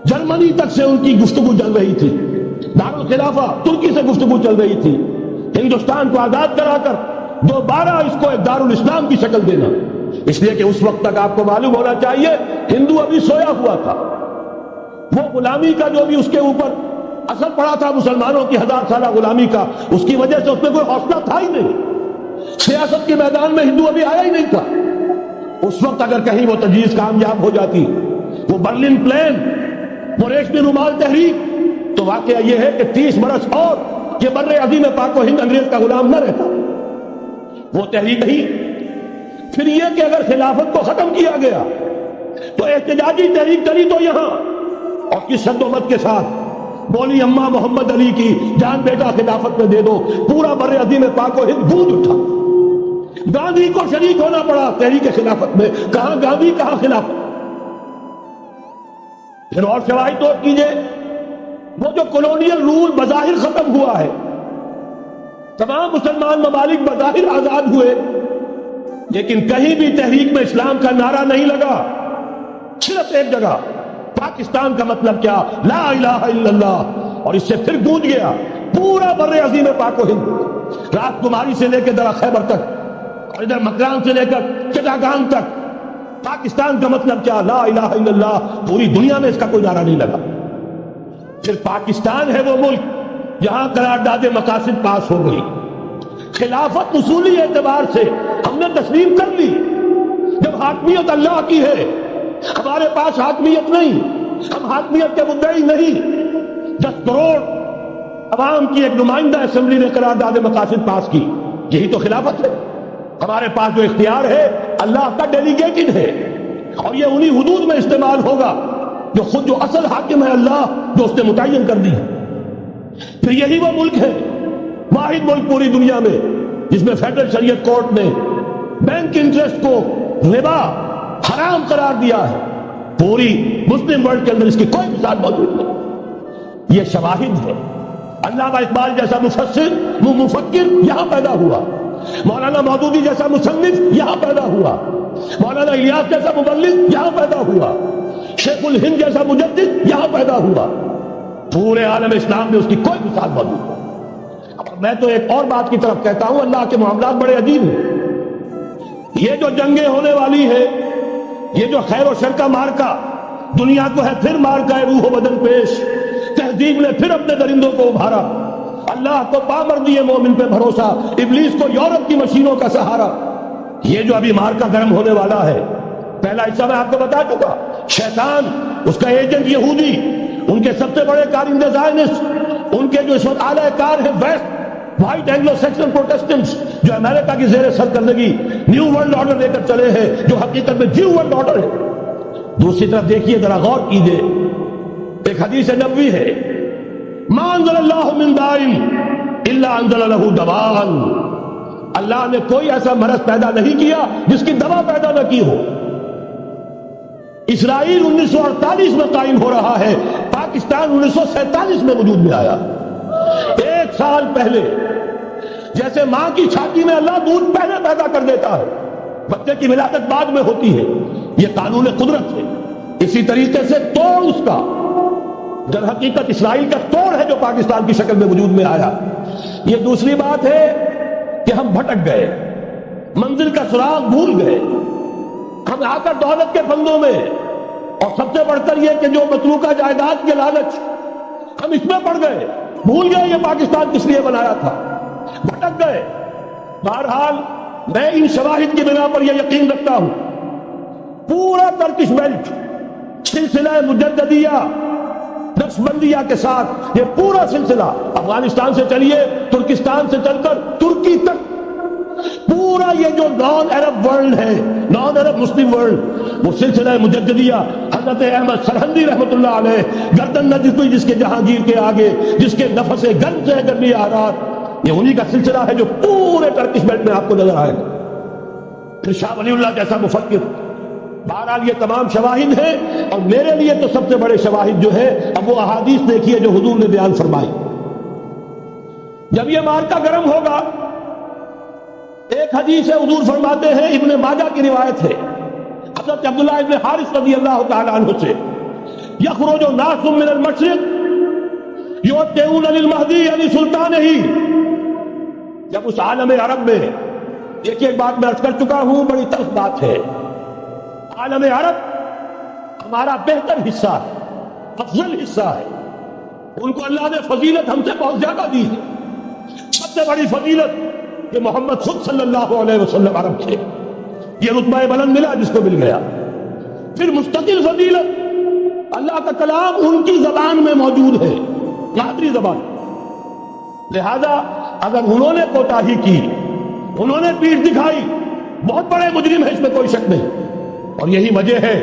جرمنی تک سے ان کی گفتگو چل رہی تھی، دارالخلافہ ترکی سے گفتگو چل رہی تھی، ہندوستان کو آزاد کرا کر دوبارہ اس کو ایک دارالاسلام کی شکل دینا. اس لیے کہ اس وقت تک آپ کو معلوم ہونا چاہیے ہندو ابھی سویا ہوا تھا. وہ غلامی کا جو بھی اس کے اوپر اثر پڑا تھا مسلمانوں کی 1000 سالہ غلامی کا، اس کی وجہ سے اس میں کوئی حوصلہ تھا ہی نہیں. سیاست کے میدان میں ہندو ابھی آیا ہی نہیں تھا. اس وقت اگر کہیں وہ تجویز کامیاب ہو جاتی، وہ برلن پلان، وہ ریشمی رومال تحریک، تو واقعہ یہ ہے کہ 30 برس اور یہ بر عظیم پاک و ہند انگریز کا غلام نہ رہتا. وہ تحریک نہیں. پھر یہ کہ اگر خلافت کو ختم کیا گیا تو احتجاجی تحریک چلی تو یہاں، اور کس شد و مت کے ساتھ بولی اماں محمد علی کی جان بیٹا خلافت میں دے دو. پورا بر عظیم پاک و ہند گونج اٹھا. گاندھی کو شریک ہونا پڑا تحریک خلافت میں. کہاں گاندھی، کہاں خلافت. پھر اور شواہد نوٹ کیجئے، وہ جو کولونیل رول بظاہر ختم ہوا ہے، تمام مسلمان ممالک بظاہر آزاد ہوئے، لیکن کہیں بھی تحریک میں اسلام کا نعرہ نہیں لگا. صرف ایک جگہ پاکستان کا مطلب کیا؟ لا الہ الا اللہ. اور اس سے پھر گونج گیا پورا بر عظیم پاک و ہند، رات کماری سے لے کے درا خیبر تک، اور ادھر مکران سے لے کر چٹاگان تک. پاکستان کا مطلب کیا؟ لا الہ الا اللہ. پوری دنیا میں اس کا کوئی نعرہ نہیں لگا. پھر پاکستان ہے وہ ملک جہاں قرارداد مقاصد پاس ہو گئی، خلافت اصولی اعتبار سے ہم نے تسلیم کر لی۔ جب حاکمیت اللہ کی ہے، ہمارے پاس حاکمیت نہیں، ہم حاکمیت کے مدعی نہیں۔ 10 کروڑ عوام کی ایک نمائندہ اسمبلی نے قرارداد مقاصد پاس کی، یہی تو خلافت ہے۔ ہمارے پاس جو اختیار ہے اللہ کا ڈیلیگیٹڈ ہے، اور یہ انہی حدود میں استعمال ہوگا جو خود جو اصل حاکم ہے اللہ، جو اس نے متعین کر دی ہے۔ پھر یہی وہ ملک ہے، واحد ملک پوری دنیا میں، جس میں فیڈرل شریعت کورٹ نے بینک انٹرسٹ کو ربا حرام قرار دیا ہے۔ پوری مسلم ورلڈ کے اندر اس کی کوئی مثال موجود نہیں۔ یہ شواہد ہے۔ علامہ اقبال جیسا مفکر یہاں پیدا ہوا، مولانا مودودی جیسا مصنف یہاں پیدا ہوا، مولانا الیاس جیسا مبلغ یہاں پیدا ہوا، شیخ الہند جیسا مجدد یہاں پیدا ہوا۔ پورے عالم اسلام میں اس کی کوئی مثال موجود نہیں۔ اب میں تو ایک اور بات کی طرف کہتا ہوں، اللہ کے معاملات بڑے عجیب ہیں۔ یہ جو جنگیں ہونے والی ہے، یہ جو خیر و شر کا مارکا دنیا کو ہے، پھر مارکا ہے روح و بدن پیش، تہذیب نے پھر اپنے درندوں کو ابھارا، اللہ کو پامردی مومن پہ بھروسہ، ابلیس کو یورپ کی مشینوں کا سہارا۔ یہ جو ابھی مارکا گرم ہونے والا ہے، پہلا حصہ میں آپ کو بتا چکا، شیطان، اس کا ایجنٹ یہودی، ان کے سب سے بڑے کارندے زائنسٹ، ان کے جو اس وقت اعلی کار ہیں west, white Anglo Saxon Protestants, جو امریکہ کی زیر سرکردگی نیو ورلڈ آرڈر لے کر چلے ہیں، جو حقیقت میں نیو ورلڈ آرڈر ہے۔ دوسری طرف دیکھیے، ذرا غور کیجئے، ایک حدیث نبوی ہے، ما انزل اللہ من داء الا انزل له دواء، اللہ نے کوئی ایسا مرض پیدا نہیں کیا جس کی دوا پیدا نہ کی ہو۔ اسرائیل 1948 میں قائم ہو رہا ہے، پاکستان 1947 میں وجود میں آیا۔ 1 سال پہلے، جیسے ماں کی چھاتی میں اللہ دودھ پہلے پیدا کر دیتا ہے، بچے کی ولادت بعد میں ہوتی ہے، یہ قانون قدرت ہے۔ اسی طریقے سے توڑ اس کا، در حقیقت اسرائیل کا توڑ ہے جو پاکستان کی شکل میں وجود میں آیا۔ یہ دوسری بات ہے کہ ہم بھٹک گئے، منزل کا سراغ بھول گئے، ہم آ کر دولت کے پھندوں میں، اور سب سے بڑھ کر یہ کہ جو متروکہ جائیداد کے لالچ، ہم اس میں پڑ گئے، بھول گئے یہ پاکستان کس لیے بنایا تھا، بھٹک گئے۔ بہرحال میں ان شواہد کی بنا پر یہ یقین رکھتا ہوں، پورا ترکش بیلٹ سلسلہ مجددیہ نقشبندیہ کے ساتھ، یہ پورا سلسلہ افغانستان سے چلیے، ترکستان سے چل کر ترکی تک، پورا یہ جو نان عرب ورلڈ ہے، نان عرب مسلم ورلڈ، وہ سلسلہ مجددیہ حضرت احمد سرہندی رحمت اللہ علیہ، گردن نہ جھکی جس کے جہانگیر کے آگے، جس کے نفس گرم سے گرمی آرات، یہ انہی کا سلسلہ ہے جو پورے ٹرکش بیلٹ میں آپ کو نظر آئے گا۔ پھر شاہ ولی اللہ جیسا مفکر۔ بہرحال یہ تمام شواہد ہیں، اور میرے لیے تو سب سے بڑے شواہد جو ہے، اب وہ احادیث دیکھیے جو حضور نے بیان فرمائی۔ جب یہ مارکا گرم ہوگا، ایک حدیث ہے، حضور فرماتے ہیں، ابن ماجہ کی روایت ہے، حضرت عبداللہ ابن حارث رضی اللہ تعالی عنہ سے، یخرج ناس من المشرق یؤتون للمہدی علی سلطانہ، جب اس عالم عرب میں، دیکھیے ایک بات میں عرض کر چکا ہوں، بڑی تلخ بات ہے، عالم عرب ہمارا بہتر حصہ ہے، افضل حصہ ہے، ان کو اللہ نے فضیلت ہم سے بہت زیادہ دی ہے۔ سب سے بڑی فضیلت کہ محمد خود صلی اللہ علیہ وسلم عرب تھے، یہ رتبہ بلند ملا جس کو مل گیا۔ پھر مستقل فضیلت، اللہ کا کلام ان کی زبان میں موجود ہے، مادری زبان، لہذا اگر انہوں نے کوتاہی کی، انہوں نے پیٹھ دکھائی، بہت بڑے مجرم ہیں، اس میں کوئی شک نہیں۔ اور یہی وجہ ہے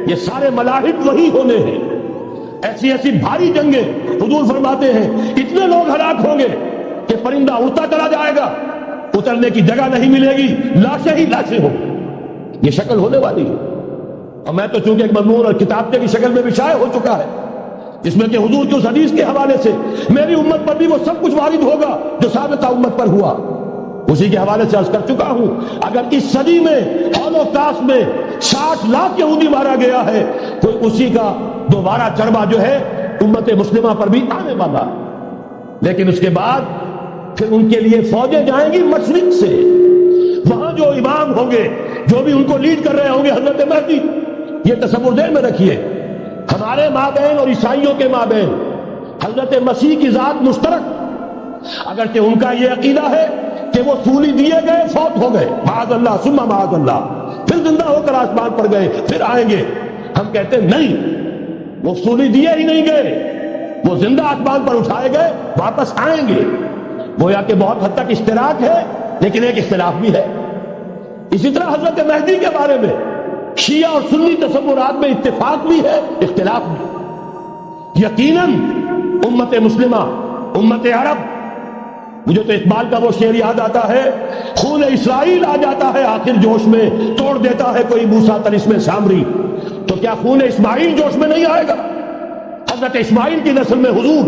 یہ سارے ملاحد وہی ہونے ہیں، ایسی ایسی بھاری جنگیں، حضور فرماتے ہیں اتنے لوگ ہلاک ہوں گے کہ پرندہ اڑتا چلا جائے گا، اترنے کی جگہ نہیں ملے گی، لاشیں ہی لاشیں ہوں، یہ شکل ہونے والی ہے۔ اور میں تو چونکہ ایک مضمون اور کتابچے کی شکل میں بھی شائع ہو چکا ہے، جس میں کہ حضور کی اس حدیث کے حوالے سے میری امت پر بھی وہ سب کچھ وارد ہوگا جو سابقہ امت پر ہوا، اسی کے حوالے سے عرض کر چکا ہوں۔ اگر اس صدی میں ہولوکاسٹ میں 60 لاکھ یہودی مارا گیا ہے، تو اسی کا دوبارہ چربا جو ہے امت مسلمہ پر بھی آنے والا، لیکن اس کے بعد پھر ان کے لیے فوجیں جائیں گی مشرق سے، وہاں جو امام ہوں گے، جو بھی ان کو لیڈ کر رہے ہوں گے، حضرت مہدی۔ یہ تصور ذہن میں رکھیے، ہمارے مابین اور عیسائیوں کے مابین حضرت مسیح کی ذات مشترک اگرچہ ان کا یہ عقیدہ ہے کہ وہ سولی دیے گئے فوت ہو گئے، معاذ اللہ ثم معاذ اللہ، پھر زندہ ہو کر آسمان پر گئے، پھر آئیں گے. ہم کہتے ہیں نہیں، وہ سولی دیے ہی نہیں گئے، وہ زندہ آسمان پر اٹھائے گئے، واپس آئیں گے. گویا کہ بہت حد تک اشتراک ہے، لیکن ایک اختلاف بھی ہے. اسی طرح حضرت مہدی کے بارے میں شیعہ اور سنی تصورات میں اتفاق بھی ہے، اختلاف بھی. یقیناً امت مسلمہ، امت عرب، مجھے تو اقبال کا وہ شعر یاد آتا ہے، خون اسرائیل آ جاتا ہے آخر جوش میں، توڑ دیتا ہے کوئی موسیٰ طلسم سامری. تو کیا خون اسماعیل جوش میں نہیں آئے گا؟ حضرت اسماعیل کی نسل میں حضور،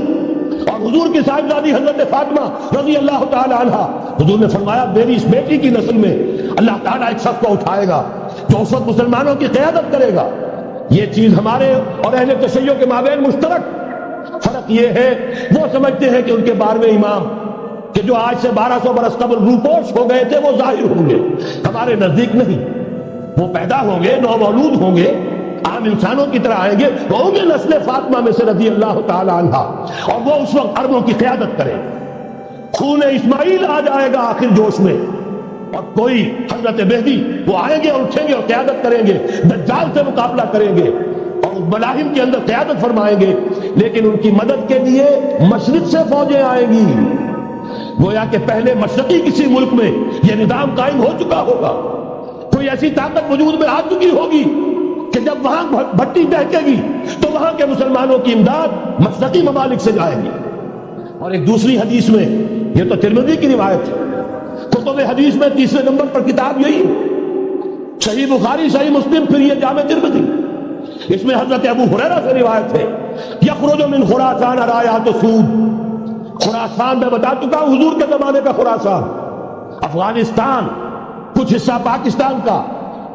اور حضور کی صاحبزادی حضرت فاطمہ رضی اللہ تعالی عنہا، حضور نے فرمایا میری اس بیٹی کی نسل میں اللہ تعالیٰ ایک شخص کو اٹھائے گا جو اس وقت مسلمانوں کی قیادت کرے گا. یہ چیز ہمارے اور اہل تشیع کے مابین مشترک. فرق یہ ہے وہ سمجھتے ہیں کہ ان کے 12ویں امام کہ جو آج سے 1200 برس قبل روپوش ہو گئے تھے وہ ظاہر ہوں گے. ہمارے نزدیک نہیں، وہ پیدا ہوں گے، نومولود ہوں گے، عام انسانوں کی طرح آئیں گے، وہ ہوں گے نسل فاطمہ میں سے رضی اللہ تعالی عنہا، اور وہ اس وقت عربوں کی قیادت کریں. خون اسماعیل آ جائے گا آخر جوش میں، اور کوئی حضرت مہدی وہ آئیں گے اور اٹھیں گے اور قیادت کریں گے، دجال سے مقابلہ کریں گے اور ملاحم کے اندر قیادت فرمائیں گے. لیکن ان کی مدد کے لیے مشرق سے فوجیں آئیں گی. گویا کہ پہلے مشرقی کسی ملک میں یہ نظام قائم ہو چکا ہوگا، کوئی ایسی طاقت وجود میں آ چکی ہوگی کہ جب وہاں بھٹی دہکے گی تو وہاں کے مسلمانوں کی امداد مشرقی ممالک سے جائے گی. اور ایک دوسری حدیث میں، یہ تو ترمذی کی روایت ہے، کتب حدیث میں 3 نمبر پر کتاب یہی، صحیح بخاری، صحیح مسلم، پھر یہ جامع ترمذی. اس میں حضرت ابو ہریرہ سے روایت ہے، یخرج من خراسان رایات سود. خراسان میں بتا چکا ہوں حضور کے زمانے کا خراسان، افغانستان، کچھ حصہ پاکستان کا،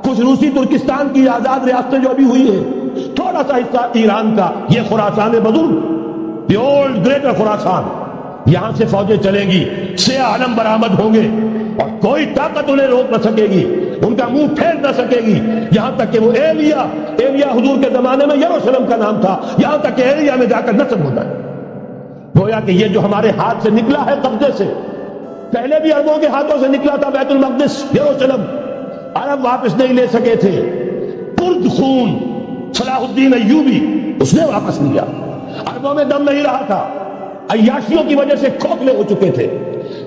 کچھ روسی ترکستان کی آزاد ریاستیں جو ابھی ہوئی ہیں، تھوڑا سا حصہ ایران کا، یہ خراسان بزرگ، دی اولڈ گریٹر خراسان. یہاں سے فوجیں چلیں گی، سیاہ علم برآمد ہوں گے، اور کوئی طاقت انہیں روک نہ سکے گی، ان کا منہ پھیر نہ سکے گی. یہاں تک کہ وہ ایلیا حضور کے زمانے میں یروشلم کا نام تھا، یہاں تک کہ ایلیا میں جا کر نصب ہوتا ہے. گویا کہ یہ جو ہمارے ہاتھ سے نکلا ہے قبضے سے، پہلے بھی عربوں کے ہاتھوں سے نکلا تھا بیت المقدس، یروشلم، عرب واپس نہیں لے سکے تھے. کرد خون صلاح الدین ایوبی اس نے واپس لیا. عربوں میں دم نہیں رہا تھا، عیاشیوں کی وجہ سے کھوکھلے ہو چکے تھے.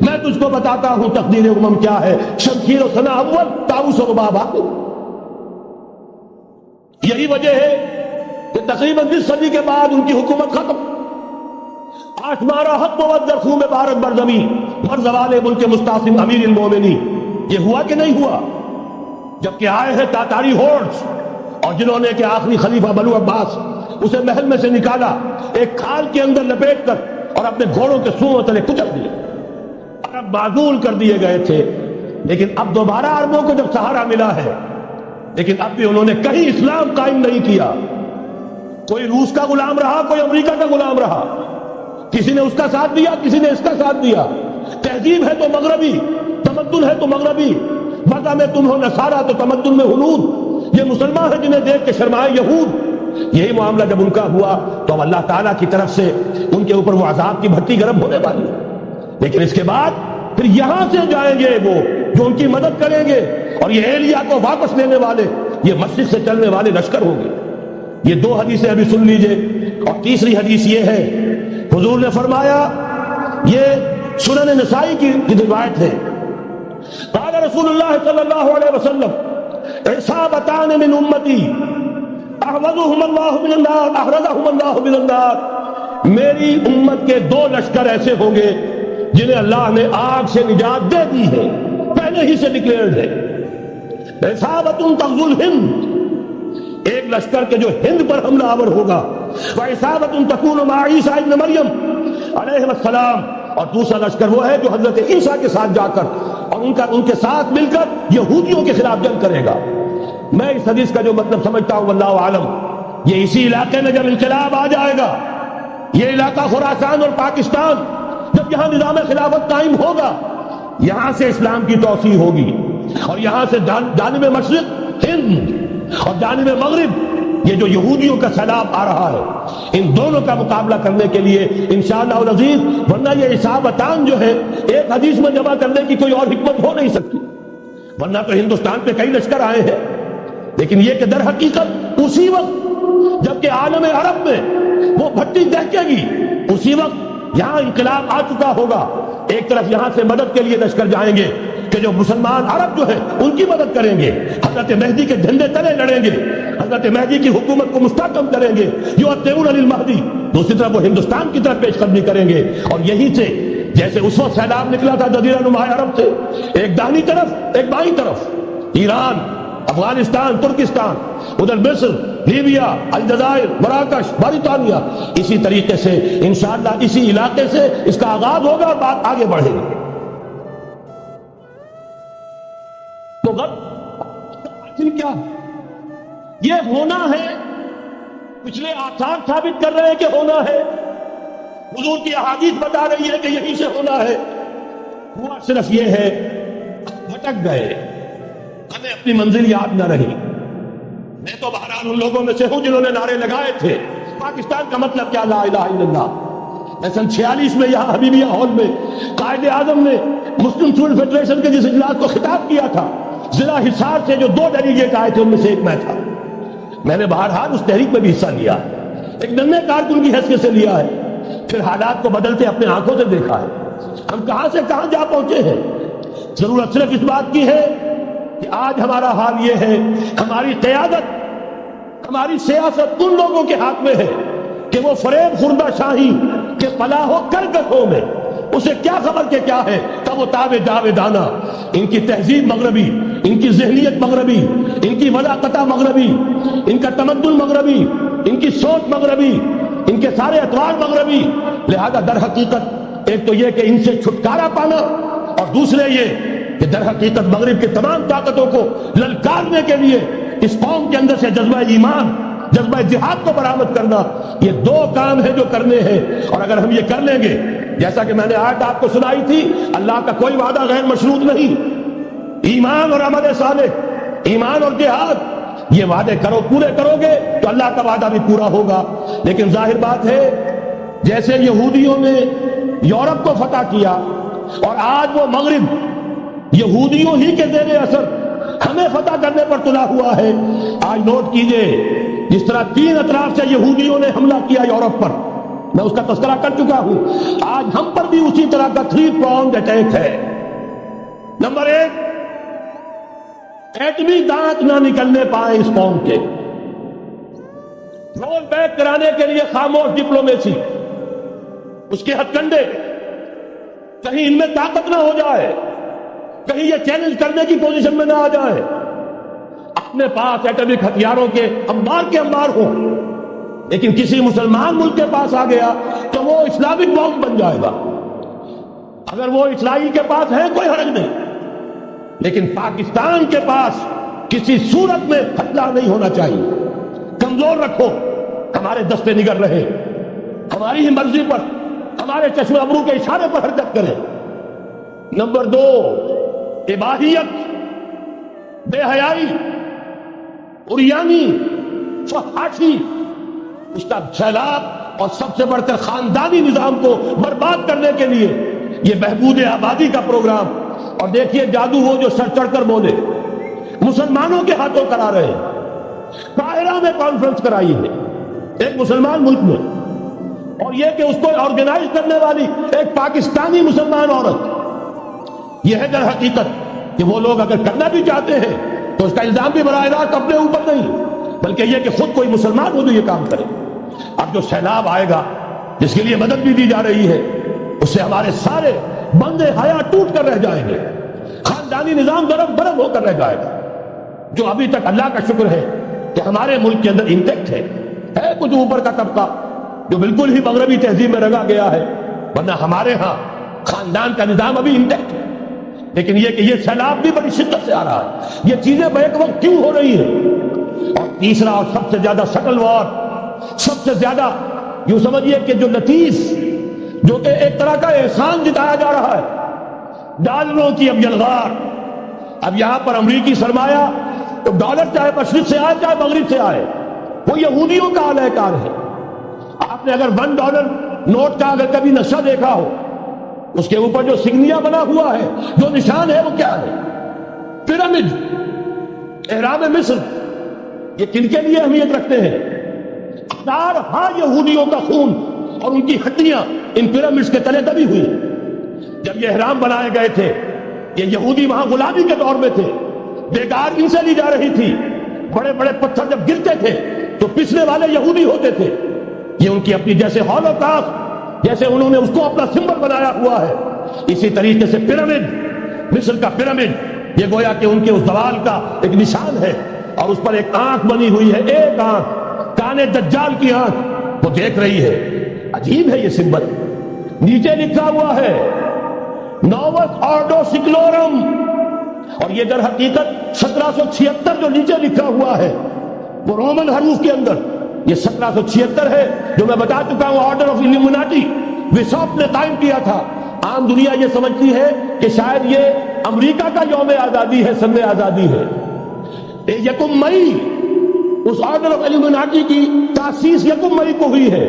میں تجھ کو بتاتا ہوں تقدیر امم کیا ہے، شمشیر و ثنا اول، طاؤس و رباب آخر. یہی وجہ ہے کہ تقریباً 20 صدی کے بعد ان کی حکومت ختم. آشمارا حق موت در خون بارت برزمین پر زوال ملک مستعصم امیر المومنین. یہ ہوا کہ نہیں ہوا؟ جبکہ آئے ہیں تاتاری ہورڈز، اور جنہوں نے کہ آخری خلیفہ بنو عباس اسے محل میں سے نکالا، ایک کھال کے اندر لپیٹ کر، اور اپنے گھوڑوں کے سوؤں تلے کچل دیے. عرب معزول کر دیے گئے تھے، لیکن اب دوبارہ عربوں کو جب سہارا ملا ہے، لیکن اب بھی انہوں نے کہیں اسلام قائم نہیں کیا. کوئی روس کا غلام رہا، کوئی امریکہ کا غلام رہا، کسی نے اس کا ساتھ دیا، کسی نے اس کا ساتھ دیا. تہذیب ہے تو مغربی، تمدن ہے تو مغربی، مذہب میں تم ہو نصارہ تو تمدن میں ہنود. یہ مسلمان ہیں جنہیں دیکھ کے شرمائے یہود. یہی معاملہ جب ان کا ہوا تو اب اللہ تعالیٰ کی طرف سے ان کے اوپر وہ عذاب کی بھٹی گرم ہونے والی ہے. لیکن اس کے بعد پھر یہاں سے جائیں گے وہ جو ان کی مدد کریں گے، اور یہ ایلیا کو واپس لینے والے، یہ مشرق سے چلنے والے لشکر ہوں گے. یہ 2 حدیثیں ابھی سن لیجئے. اور تیسری حدیث یہ ہے، حضور نے فرمایا، یہ سنن نسائی کی روایت ہے، قال رسول اللہ صلی اللہ علیہ وسلم عصابتان من امتی احفظهم اللہ من النار احرزهم اللہ من النار. میری امت کے 2 لشکر ایسے ہوں گے جنہیں اللہ نے آگ سے نجات دے دی ہے، پہلے ہی سے ڈکلیئرڈ ہے. عصابت تغزو الہند، ایک لشکر کے جو ہند پر حملہ آور ہوگا، وعصابت تکون مع عیسیٰ ابن مریم علیہ السلام، اور دوسرا لشکر وہ ہے جو حضرت عیسیٰ کے ساتھ جا کر اور ان کے ساتھ مل کر یہودیوں کے خلاف جنگ کرے گا. میں اس حدیث کا جو مطلب سمجھتا ہوں واللہ عالم، یہ اسی علاقے میں جب انقلاب آ جائے گا، یہ علاقہ خراسان اور پاکستان، جب یہاں نظام خلافت قائم ہوگا، یہاں سے اسلام کی توسیع ہوگی، اور یہاں سے جانب مشرق ہند اور جانب مغرب یہ جو یہودیوں کا سیلاب آ رہا ہے، ان دونوں کا مقابلہ کرنے کے لیے انشاءاللہ العزیز، ورنہ یہ حسابتان جو ہے ایک حدیث میں جمع کرنے کی کوئی اور حکمت ہو نہیں سکتی، ورنہ تو ہندوستان پہ کئی لشکر آئے ہیں، لیکن یہ کہ در حقیقت اسی وقت جبکہ عالم عرب میں وہ بھٹی دہکے گی، اسی وقت یہاں انقلاب آ چکا ہوگا، ایک طرف یہاں سے مدد کے لیے لشکر جائیں گے کہ جو مسلمان عرب جو ہے ان کی مدد کریں گے، حضرت مہدی کے جھنڈے تلے لڑیں گے، حضرت مہدی کی حکومت کو مستحکم کریں گے، یؤطئون للمہدی، دوسری طرف وہ ہندوستان کی طرف پیش قدمی کریں گے، اور یہی سے جیسے اس وقت سیلاب نکلا تھا جزیرہ نما عرب سے، ایک داہنی طرف ایک بائیں طرف، ایران، افغانستان، ترکستان، ادھر مصر، لیبیا، الجزائر، مراکش، برطانیہ، اسی طریقے سے انشاءاللہ اسی علاقے سے اس کا آغاز ہوگا اور بات آگے بڑھے گی۔ تو آخر کیا یہ ہونا ہے؟ پچھلے آثار ثابت کر رہے ہیں کہ ہونا ہے، حضور کی احادیث بتا رہی ہے کہ یہیں سے ہونا ہے، ہوا صرف یہ ہے بھٹک گئے، ہمیں اپنی منزل یاد نہ رہی۔ میں تو بہرحال ان لوگوں میں سے ہوں جنہوں نے نعرے لگائے تھے پاکستان کا مطلب کیا، لا الہ الا اللہ۔ میں سن 46 میں یہاں حبیبیہ ہال میں قائد اعظم نے مسلم اسٹوڈنٹ فیڈریشن کے جس اجلاس کو خطاب کیا تھا، ضلع حصار سے جو 2 ڈیلیگیٹ آئے تھے ان میں سے ایک میں تھا، میں نے بہرحال اس تحریک میں بھی حصہ لیا، ایک ننھے کارکن کی حیثیت سے لیا ہے، پھر حالات کو بدلتے اپنے آنکھوں سے دیکھا ہے، ہم کہاں سے کہاں جا پہنچے ہیں۔ ضرورت صرف اس بات کی ہے کہ آج ہمارا حال یہ ہے، ہماری قیادت، ہماری سیاست ان لوگوں کے ہاتھ میں ہے کہ وہ فریب خوردہ شاہی کے پلاح و کرکٹوں میں اسے کیا خبر کہ کیا ہے، تب وہ تابع جاویدانہ، ان کی تہذیب مغربی، ان کی ذہنیت مغربی، ان کی ولاقتہ مغربی، ان کا تمدن مغربی، ان کی سوچ مغربی، ان کے سارے اطوار مغربی، لہذا در حقیقت ایک تو یہ کہ ان سے چھٹکارا پانا، اور دوسرے یہ کہ در حقیقت مغرب کی تمام طاقتوں کو للکارنے کے لیے اس قوم کے اندر سے جذبہ ایمان، جذبہ جہاد کو برآمد کرنا، یہ 2 کام ہیں جو کرنے ہیں، اور اگر ہم یہ کر لیں گے، جیسا کہ میں نے آج آپ کو سنائی تھی، اللہ کا کوئی وعدہ غیر مشروط نہیں، ایمان اور عمل صالح، ایمان اور جہاد، یہ وعدے پورے کرو گے تو اللہ کا وعدہ بھی پورا ہوگا۔ لیکن ظاہر بات ہے جیسے یہودیوں نے یورپ کو فتح کیا اور آج وہ مغرب یہودیوں ہی کے زیر اثر ہمیں فتح کرنے پر تلا ہوا ہے، آج نوٹ کیجئے جس طرح 3 اطراف سے یہودیوں نے حملہ کیا یورپ پر، میں اس کا تذکرہ کر چکا ہوں، آج ہم پر بھی اسی طرح کا 3 pronged اٹیک ہے۔ نمبر 1، ایٹمی دانت نہ نکلنے پائے اس قوم کے، رول بیک کرانے کے لیے خاموش ڈپلومیسی، اس کے ہتھ کنڈے، کہیں ان میں طاقت نہ ہو جائے، کہیں یہ چیلنج کرنے کی پوزیشن میں نہ آ جائے، اپنے پاس ایٹمک ہتھیاروں کے انبار ہوں، لیکن کسی مسلمان ملک کے پاس آ گیا تو وہ اسلامک بام بن جائے گا۔ اگر وہ اسرائیل کے پاس ہے کوئی حرج نہیں، لیکن پاکستان کے پاس کسی صورت میں ہتھیار نہیں ہونا چاہیے۔ کمزور رکھو، ہمارے دستے نگر رہے، ہماری ہی مرضی پر، ہمارے چشم ابرو کے اشارے پر حرکت کرے۔ نمبر 2، اباحیت، بے حیائی، عریانی، فحاشی، اس کا سیلاب اور سب سے بڑھ کر خاندانی نظام کو برباد کرنے کے لیے یہ بہبود آبادی کا پروگرام، اور دیکھیے جادو وہ جو سر چڑھ کر بولے، مسلمانوں کے ہاتھوں کرا رہے ہیں۔ قاہرہ میں کانفرنس کرائی ہے ایک مسلمان ملک میں، اور یہ کہ اس کو آرگنائز کرنے والی ایک پاکستانی مسلمان عورت۔ یہ ہے در حقیقت کہ وہ لوگ اگر کرنا بھی چاہتے ہیں تو اس کا الزام بھی براہ راست اپنے اوپر نہیں، بلکہ یہ کہ خود کوئی مسلمان ہو جو یہ کام کرے۔ اب جو سیلاب آئے گا جس کے لیے مدد بھی دی جا رہی ہے، اس سے ہمارے سارے بندے حیا ٹوٹ کر رہ جائیں گے، خاندانی نظام درم برم ہو کر رہ جائے گا۔ جو ابھی تک اللہ کا شکر ہے کہ ہمارے ملک کے اندر انٹیکٹ ہے کچھ اوپر کا طبقہ جو بالکل ہی مغربی تہذیب میں رگا گیا ہے، ورنہ ہمارے ہاں خاندان کا نظام ابھی انٹیکٹ ہے۔ لیکن یہ کہ یہ سیلاب بھی بڑی شدت سے آ رہا ہے، یہ چیزیں بیک وقت کیوں ہو رہی ہیں؟ اور تیسرا اور سب سے زیادہ سٹل وار، سب سے زیادہ یوں سمجھیے کہ جو لطیف، جو کہ ایک طرح کا احسان جتایا جا رہا ہے، ڈالروں کی اب یلغار۔ اب یہاں پر امریکی سرمایہ تو ڈالر چاہے مشرق سے آئے چاہے مغرب سے آئے، وہ یہودیوں کا اعلی کار ہے۔ آپ نے اگر $1 نوٹ کا اگر کبھی نقشہ دیکھا ہو، اس کے اوپر جو سگنیا بنا ہوا ہے، جو نشان ہے، وہ کیا ہے؟ پیرامڈ، احرام مصر۔ یہ کن کے لیے اہمیت رکھتے ہیں؟ ہزارہا یہودیوں کا خون اور ان کی ہڈیاں ان پیرامڈز کے تلے دبی ہوئی۔ جب یہ احرام بنائے گئے تھے، یہ یہودی وہاں غلامی کے دور میں تھے، بیگار ان سے لی جا رہی تھی، بڑے بڑے پتھر جب گرتے تھے تو پسنے والے یہودی ہوتے تھے۔ یہ ان کی اپنی جیسے ہولوکاسٹ، جیسے انہوں نے اس کو اپنا سمبل بنایا ہوا ہے، اسی طریقے سے پیرامڈ، مصر کا پیرامڈ، یہ گویا کہ ان کے اس زوال کا ایک نشان ہے۔ اور اس پر ایک آنکھ بنی ہوئی ہے، ایک آنکھ، کانے دجال کی آنکھ، وہ دیکھ رہی ہے۔ عجیب ہے یہ سمبل۔ نیچے لکھا ہوا ہے نووس آرڈو سکلورم، اور یہ در حقیقت 1776 جو نیچے لکھا ہوا ہے وہ رومن حروف کے اندر یہ 1776 ہے، جو میں بتا چکا ہوں آرڈر آف الومناٹی بشاپ نے قائم کیا تھا۔ عام دنیا یہ سمجھتی ہے کہ شاید یہ امریکہ کا یوم آزادی ہے، سن آزادی ہے۔ 1 مئی اس آرڈر آف الومناٹی کی تاسیس 1 مئی کو ہوئی ہے۔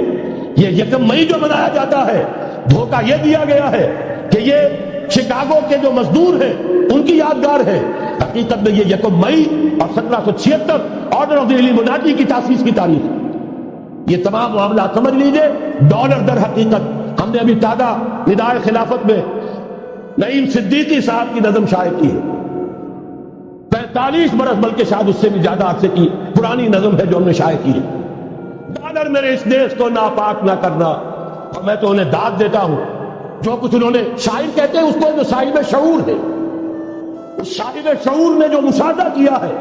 یہ 1 مئی جو منایا جاتا ہے، دھوکہ یہ دیا گیا ہے کہ یہ شکاگو کے جو مزدور ہیں ان کی یادگار ہے۔ حقیقت میں یہ 1 مئی اور 1776 آرڈر آف الومناٹی کی تاسیس کی تاریخ ہے۔ یہ تمام معاملات سمجھ لیجئے۔ ڈالر در حقیقت ہم نے ابھی تازہ ندائے خلافت میں نعیم صدیقی صاحب کی نظم شائع کی ہے، 45 برس بلکہ شاید اس سے بھی زیادہ عرصے کی پرانی نظم ہے جو ہم نے شائع کی ہے۔ ڈالر میرے اس دیش کو ناپاک نہ کرنا، اور میں تو انہیں داد دیتا ہوں۔ جو کچھ انہوں نے، شاعر کہتے ہیں اس کو جو صاحب شعور ہے، اس صاحب شعور نے جو مشاہدہ کیا ہے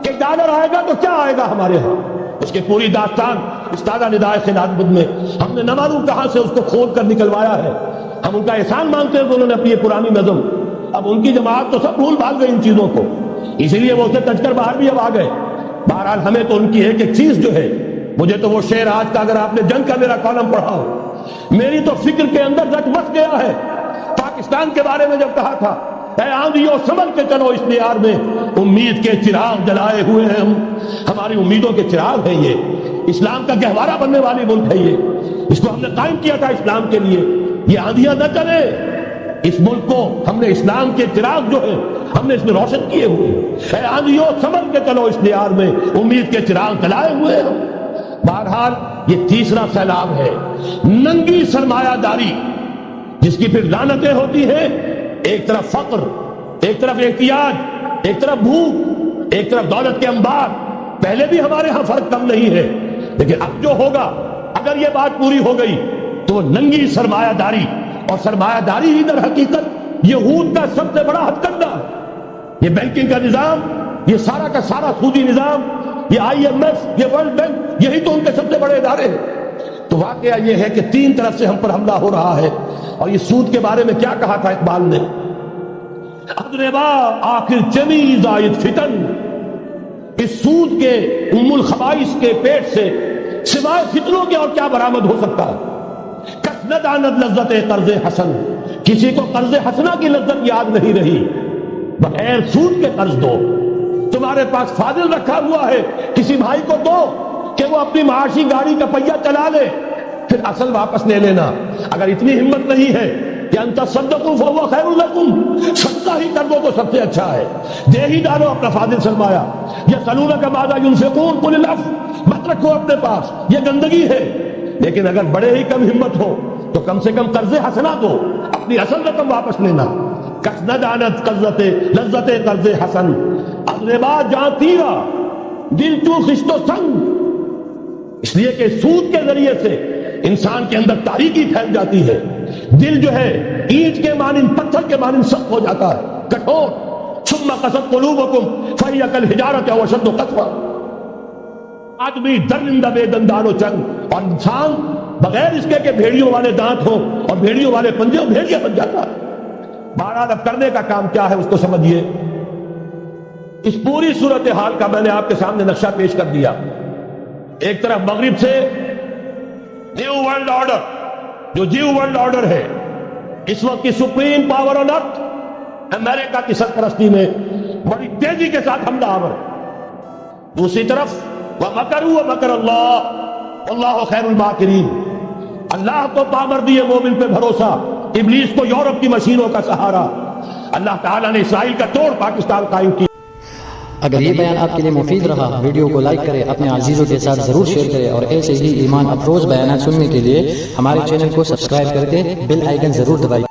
کہ ڈالر آئے گا تو کیا آئے گا ہمارے ہاں، اس کی پوری داستان اس تازہ ندائے خلافت میں ہم نے نہ معلوم کہاں سے اس کو کھول کر نکلوایا ہے۔ ہم ان کا احسان مانگتے ہیں کہ انہوں نے اپنی یہ پرانی نظم، اب ان کی جماعت تو سب بھول بھال گئی ان چیزوں کو، اسی لیے وہ اسے تج کر باہر بھی اب آ گئے۔ بہرحال ہمیں تو ان کی ایک ایک چیز جو ہے، مجھے تو وہ شعر آج کا اگر آپ نے جنگ کا میرا کالم پڑھا ہو، میری تو فکر کے اندر رٹ بس گیا ہے۔ پاکستان کے بارے میں جب کہا تھا، اے آندھیوں سنبھل کے چلو اس دیار میں، امید کے چراغ جلائے ہوئے ہیں ہم، ہماری امیدوں کے چراغ ہیں یہ، اسلام کا گہوارہ بننے والی ملک ہے یہ، اس کو ہم نے قائم کیا تھا اسلام کے لیے۔ یہ آندھیاں نہ چلے، اس ملک کو ہم نے اسلام کے چراغ جو ہے ہم نے اس میں روشن کیے ہوئے ہیں۔ اے آندھیوں سنبھل کے چلو اس دیار میں، امید کے چراغ جلائے ہوئے ہیں ہم۔ بہرحال یہ تیسرا سیلاب ہے، ننگی سرمایہ داری، جس کی پھر لعنتیں ہوتی ہیں۔ ایک طرف فقر، ایک طرف احتیاج، ایک طرف بھوک، ایک طرف دولت کے انبار۔ پہلے بھی ہمارے ہاں فرق کم نہیں ہے، لیکن اب جو ہوگا، اگر یہ بات پوری ہو گئی تو وہ ننگی سرمایہ داری، اور سرمایہ داری ہی در حقیقت یہود کا سب سے بڑا ہتھ کنڈا ہے۔ یہ بینکنگ کا نظام، یہ سارا کا سارا سودی نظام، یہ IMF، یہ ورلڈ بینک، یہی تو ان کے سب سے بڑے ادارے ہیں۔ تو واقعہ یہ ہے کہ 3 طرف سے ہم پر حملہ ہو رہا ہے۔ اور یہ سود کے بارے میں کیا کہا تھا اقبال نے؟ ادربا آخر چمی زائد فتن، اس سود کے ام الخبائث کے پیٹ سے سوائے فتنوں کے اور کیا برآمد ہو سکتا ہے؟ کس نہ داند لذت قرض حسن، کسی کو قرض حسنہ کی لذت یاد نہیں رہی، بغیر سود کے قرض دو۔ تمہارے پاس فاضل رکھا ہوا ہے، کسی بھائی کو دو کہ وہ اپنی معاشی گاڑی کا پہیہ چلا لے، پھر اصل واپس لے لینا۔ اگر اتنی ہمت نہیں ہے کہ ان تصدقوا فهو خیر لکم، صدقہ ہی کر دو تو سب سے اچھا ہے، دے ہی ڈالو اپنا فاضل سرمایہ۔ یسألونک ماذا ينفقون قل العفو، مت رکھو اپنے پاس، یہ گندگی ہے۔ لیکن اگر بڑے ہی کم ہمت ہو تو کم سے کم قرض حسنہ دو، اپنی اصل رقم واپس لینا۔ کس نہ دانت قرضت لذت قرض حسن، اضربا جاں تیرا دل چوں خشت و سنگ، اس لیے کہ سود کے ذریعے سے انسان کے اندر تاریکی پھیل جاتی ہے، دل جو ہے اینٹ کے مانند، پتھر کے مانند سخت ہو جاتا ہے، کٹھور۔ ثم قست قلوبکم فہی کالحجارۃ او اشد قسوہ، آدمی درندہ بے دندان و چنگ، اور انسان بغیر اس کے کہ بھیڑیوں والے دانت ہوں اور بھیڑیوں والے پنجے، بھیڑیا بن جاتا ہے۔ بہرحال اب کرنے کا کام کیا ہے اس کو سمجھیے۔ اس پوری صورتحال کا میں نے آپ کے سامنے نقشہ پیش کر دیا۔ ایک طرف مغرب سے نیو ورلڈ آرڈر، جو نیو ورلڈ آرڈر ہے، اس وقت کی سپریم پاور آن ارتھ، امریکہ کی سرپرستی میں بڑی تیزی کے ساتھ حملہ آور ہے۔ دوسری طرف وَمَكَرُوا وَمَكَرَ اللَّهُ وَاللَّهُ خَيْرُ الْمَاكِرِينَ. اللہ کو پامر دیے مومن پہ بھروسہ، ابلیس کو یورپ کی مشینوں کا سہارا. اللہ تعالیٰ نے اسرائیل کا توڑ پاکستان قائم کیا. اگر یہ بیان آپ کے لیے مفید رہا، ویڈیو کو لائک کریں، اپنے عزیزوں کے ساتھ ضرور شیئر کریں، اور ایسے ہی ایمان افروز بیانات سننے کے لیے ہمارے چینل کو سبسکرائب کر کے بیل آئیکن ضرور دبائیں.